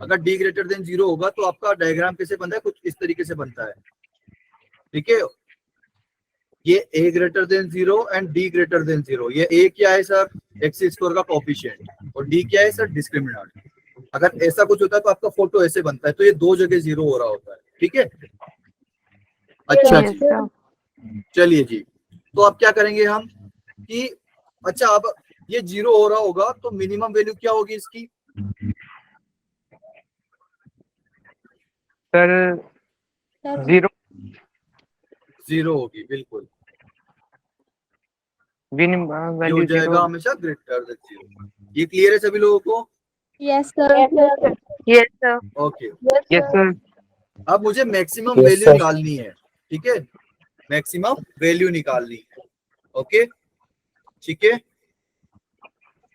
S1: अगर डी ग्रेटर देन जीरो होगा तो आपका डायग्राम कैसे बनता है, कुछ इस तरीके से बनता है। ठीक है, ये a greater than zero and d greater than zero. ये a क्या है सर, एक्स स्क्वायर का कोफिशिएंट, और d क्या है सर, डिस्क्रिमिनेंट। अगर ऐसा कुछ होता है तो आपका फोटो ऐसे बनता है, तो ये दो जगह जीरो हो रहा होता है। ठीक है, अच्छा
S4: Yes,
S1: जी,
S4: sir.
S1: चलिए जी। तो अब क्या करेंगे हम कि अच्छा, अब ये जीरो हो रहा होगा तो मिनिमम वैल्यू क्या होगी इसकी,
S4: Sir,
S6: Sir.
S4: 0
S1: जीरो होगी, बिल्कुल। ये
S4: minimum
S1: हो
S4: value
S1: जाएगा
S4: 0.
S1: हमेशा ग्रेटर देन जीरो। ये क्लियर है सभी लोगों को?
S6: Yes, sir.
S3: Yes, sir.
S6: Yes, sir.
S1: Okay,
S4: Yes, sir.
S1: अब मुझे मैक्सिमम
S7: Yes,
S1: वैल्यू
S7: sir.
S1: निकालनी है। ठीक है, मैक्सिमम वैल्यू निकालनी है। ओके, ठीक है,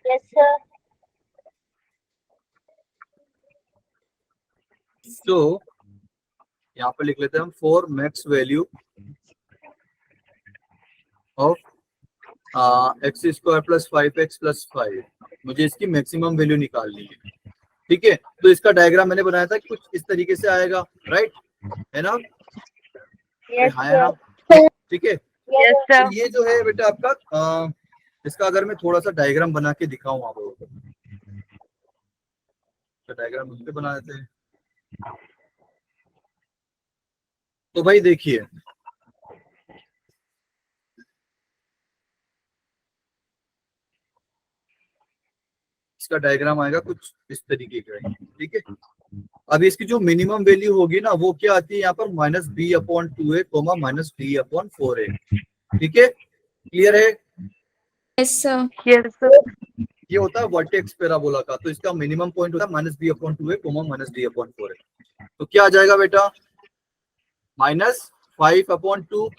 S3: Yes, sir.
S1: तो यहाँ पे लिख लेते हैं हम for max value of x square plus 5x plus 5, मुझे इसकी मैक्सिमम वैल्यू निकालनी है। ठीक है, तो इसका डायग्राम मैंने बनाया था, कुछ इस तरीके से आएगा, राइट, है ना?
S3: Yes,
S1: हाँ, है ना?
S3: sir.
S1: ठीक है,
S3: Yes, sir.
S1: तो ये जो है बेटा आपका इसका अगर मैं थोड़ा सा डायग्राम बना के दिखाऊं आप लोगों को, तो डायग्राम उस पे बना देते हैं। तो भाई देखिए, इसका डायग्राम आएगा कुछ इस तरीके का। ठीक है, अब इसकी जो मिनिमम वैल्यू होगी ना वो क्या आती है यहाँ पर, -b/2a, -d/4a। ठीक है, क्लियर है?
S6: Yes, sir.
S4: Yes, sir.
S1: ये होता है वर्टेक्स पैराबोला का, तो इसका मिनिमम पॉइंट होता है -b/2a, -d/4a। तो क्या आ जाएगा बेटा, -5/2,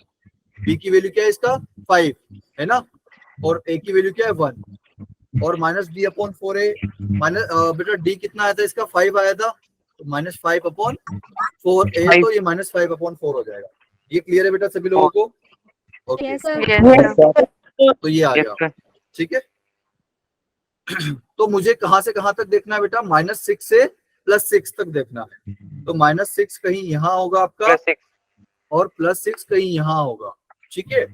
S1: b की वैल्यू क्या है इसका 5 है ना, और a की वैल्यू क्या है 1, और -d/4a, बेटा d कितना आया था इसका 5 आया था, तो -5/4a, तो ये -5/4 हो जाएगा। ये क्लियर है बेटा सभी लोगों को? Okay,
S6: Yes, sir.
S4: Yes,
S3: Yes,
S4: sir.
S3: sir.
S1: तो ये आ
S4: Yes,
S1: गया।
S4: sir.
S1: ठीक है, तो मुझे कहां से कहां तक देखना है बेटा, -6 से +6 तक देखना है। तो -6 कहीं यहाँ होगा आपका,
S4: Plus 6.
S1: और +6 कहीं यहाँ होगा। ठीक है,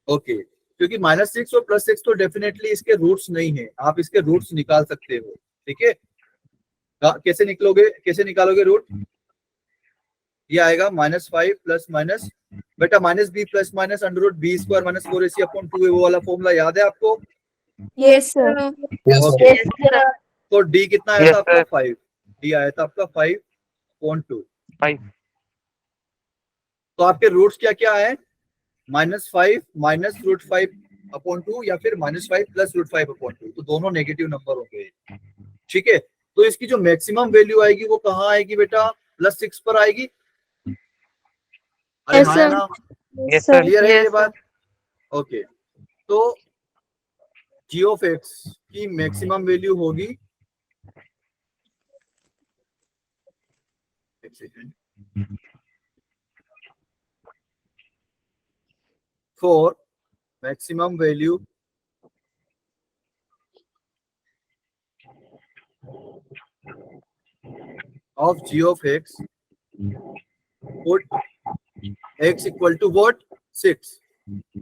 S1: ओके, क्योंकि -6 और +6 तो डेफिनेटली इसके रूट्स नहीं है, आप इसके रूट्स निकाल सकते हो। ठीक है, कैसे निकलोगे, कैसे निकालोगे रूट, ये आएगा -5 प्लस माइनस, बेटा -b plus minus √b² - 4ac/2 है, वो वाला फॉर्मूला याद है आपको?
S6: Yes, sir.
S7: Yes, sir.
S1: Okay,
S3: Yes, sir.
S1: तो d कितना आया
S4: Yes,
S1: था आपका
S4: sir.
S1: 5, d आया था आपका 5/2।
S4: 5.
S1: तो आपके रूट्स क्या क्या है, -5 -√5/2 या फिर -5 + √5/2, तो दोनों नेगेटिव नंबर होंगे। ठीक है, तो इसकी जो मैक्सिमम वैल्यू आएगी वो कहाँ आएगी बेटा, +6 पर आएगी। अरे
S6: Yes,
S1: हाँ
S6: sir.
S1: है ना,
S4: Yes, sir.
S1: क्लियर है ये
S4: Yes,
S1: बात? ओके, तो g ऑफ x की मैक्सिमम वैल्यू होगी, एक सेकंड, for maximum value of g of x, put x equal to what, 6।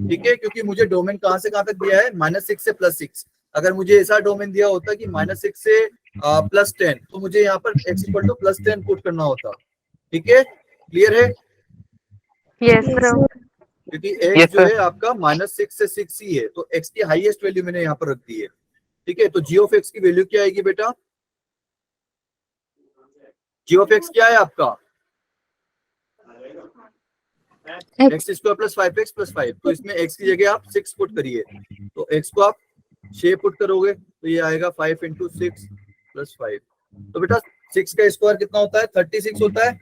S1: ठीक है, क्योंकि मुझे डोमेन कहां से कहां तक दिया है, -6 से +6। अगर मुझे ऐसा डोमेन दिया होता कि -6 से +10, तो मुझे यहाँ पर x इक्वल टू +10 पुट करना होता। ठीक है, क्लियर है?
S4: Yes, sir.
S1: क्योंकि x
S4: Yes,
S1: जो
S4: sir.
S1: है आपका -6 से 6 ही है, तो x की हाईएस्ट वैल्यू मैंने यहाँ पर रख दी है। ठीक है, तो g ऑफ x की वैल्यू क्या आएगी बेटा, g ऑफ x क्या है आपका, x² + 5x + 5, तो इसमें x की जगह आप 6 पुट करिए, तो x को आप 6 पुट करोगे तो ये आएगा 5 × 6 + 5। तो बेटा 6 का स्क्वायर कितना होता है, 36 होता है,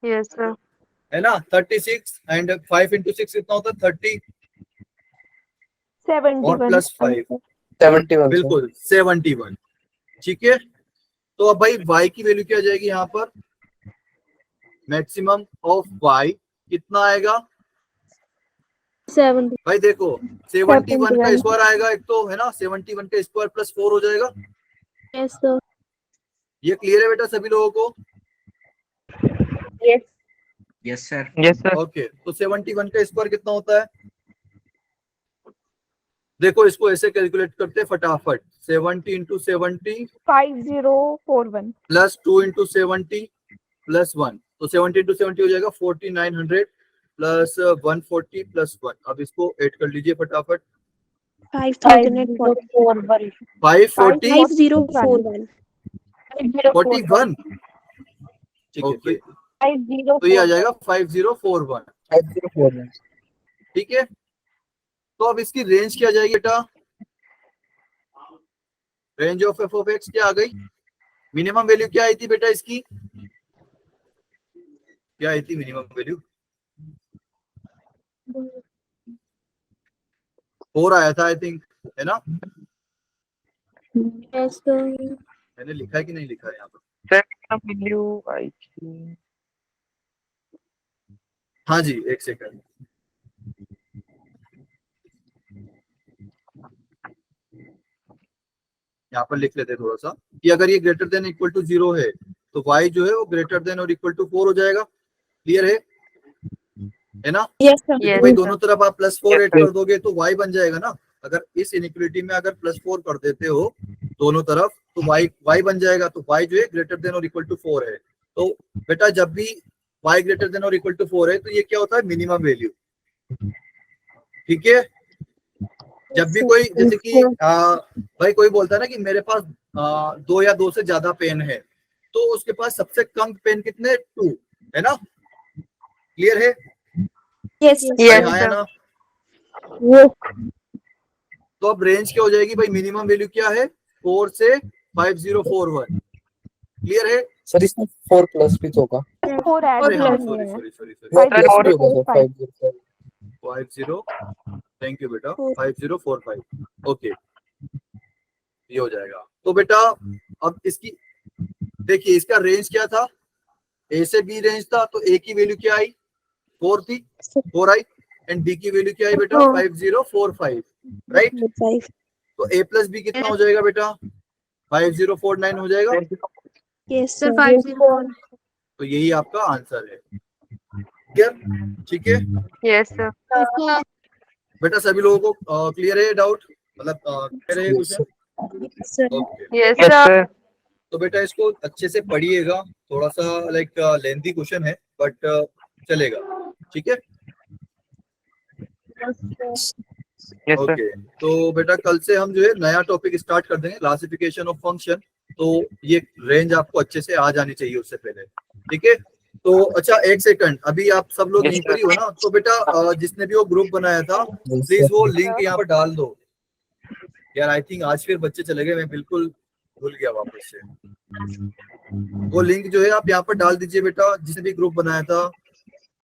S4: Yes, sir.
S1: है ना, 36, एंड 5 × 6 कितना होता है, 30, और
S3: 71.
S1: +5,
S7: 71, sir.
S1: बिल्कुल 71। ठीक है, तो अब भाई y की वैल्यू क्या आ जाएगी यहाँ पर, मैक्सिमम ऑफ y कितना आएगा
S6: 70.
S1: भाई? देखो 71 का स्क्वायर आएगा एक तो, है ना, 71 का स्क्वायर प्लस 4 हो जाएगा।
S6: Yes, sir.
S1: ये क्लियर है बेटा सभी लोगों को?
S3: Yes.
S2: Yes sir.
S4: Yes, sir.
S1: Okay, तो 71 का स्क्वायर कितना होता है? देखो इसको ऐसे कैलकुलेट करते हैं फटाफट। 70 इंटू 70
S6: 5041.
S1: प्लस 2 इंटू 70 प्लस 1, तो 70 इंटू 70 हो जाएगा 4900 प्लस 140 प्लस 1। अब इसको ऐड कर लीजिए फटाफट।
S6: 5041.
S1: 540
S6: 5041.
S1: 41, ओके, तो ये आ जाएगा 5041।
S7: 5041
S1: ठीक है, तो अब इसकी रेंज क्या आ जाएगी बेटा? Range of F of x क्या आ गई? मिनिमम वैल्यू क्या आई थी बेटा इसकी? क्या आई थी मिनिमम वैल्यू? 4 आया था आई थिंक, है ना?
S6: Yes, sir.
S1: मैंने लिखा है कि नहीं लिखा है यहाँ पर?
S4: Value, I think.
S1: हाँ जी, एक सेकंड। यहाँ पर लिख लेते हैं थोड़ा सा कि अगर ये ग्रेटर देन इक्वल टू 0 है तो y जो है वो ग्रेटर देन और इक्वल टू 4 हो जाएगा। क्लियर है ना?
S6: Yes, sir.
S1: क्योंकि भाई दोनों तरफ आप प्लस 4
S4: Yes,
S1: ऐड
S4: sir.
S1: कर दोगे तो y बन जाएगा ना। अगर इस इनइक्वालिटी में अगर प्लस 4 कर देते हो दोनों तरफ तो y बन जाएगा, तो y जो है ग्रेटर देन और इक्वल टू 4 है। तो बेटा जब भी y ग्रेटर देन और इक्वल टू 4 है तो ये क्या होता है? Minimum value. ठीक है, जब भी कोई जैसे कि भाई कोई बोलता है ना कि मेरे पास 2 या 2 से ज्यादा पेन है, तो उसके पास सबसे कम पेन कितने? 2, है ना? क्लियर है?
S6: Yes, sir.
S4: Yes,
S1: हाँ है
S4: sir.
S1: ना?
S3: Yes.
S1: तो अब रेंज क्या हो जाएगी भाई? मिनिमम वैल्यू क्या है? 4 से 5041। क्लियर है?
S7: सर इसमें 4 प्लस भी तो होगा।
S3: 4 add
S1: अरे हाँ,
S3: करनी
S1: सॉरी
S3: है।
S1: सॉरी सॉरी सॉरी,
S7: नहीं,
S3: Five
S7: प्लस
S4: और
S7: भी होगा सर।
S3: 5045.
S7: 50
S1: 50, थैंक यू बेटा, 5045। ओके, ये हो जाएगा। तो बेटा अब इसकी देखिए, इसका रेंज क्या था? ए से बी रेंज था, तो ए की वैल्यू क्या आई? 4 थी, 4 आई, एंड बी की वैल्यू क्या आई बेटा? 5045, राइट?
S6: 5.
S1: तो ए प्लस बी कितना हो जाएगा बेटा? 5049 हो जाएगा।
S6: Yes, Sir, sir. 504.
S1: तो यही आपका आंसर है। क्लियर? ठीक है
S4: Yes, sir.
S1: बेटा, सभी लोगों को क्लियर है डाउट? मतलब क्लियर है question?
S6: Sir.
S1: Okay,
S4: Yes, sir.
S1: तो बेटा इसको अच्छे से पढ़िएगा, थोड़ा सा लाइक लेंथी क्वेश्चन है बट चलेगा। ठीक है,
S4: Yes, sir.
S1: ओके। तो बेटा कल से हम जो है नया टॉपिक स्टार्ट कर देंगे, क्लासिफिकेशन ऑफ फंक्शन। तो ये रेंज आपको अच्छे से आ जानी चाहिए उससे पहले। ठीक है, तो अच्छा एक सेकंड, अभी आप सब लोग
S4: Yes,
S1: यहीं पर ही हो ना? तो बेटा जिसने भी वो ग्रुप बनाया था प्लीज वो लिंक यहाँ पर डाल दो यार। आई थिंक आज फिर बच्चे चले गए, मैं बिल्कुल भूल गया वापस से। वो लिंक जो है आप यहाँ पर डाल दीजिए बेटा, जिसने भी ग्रुप बनाया था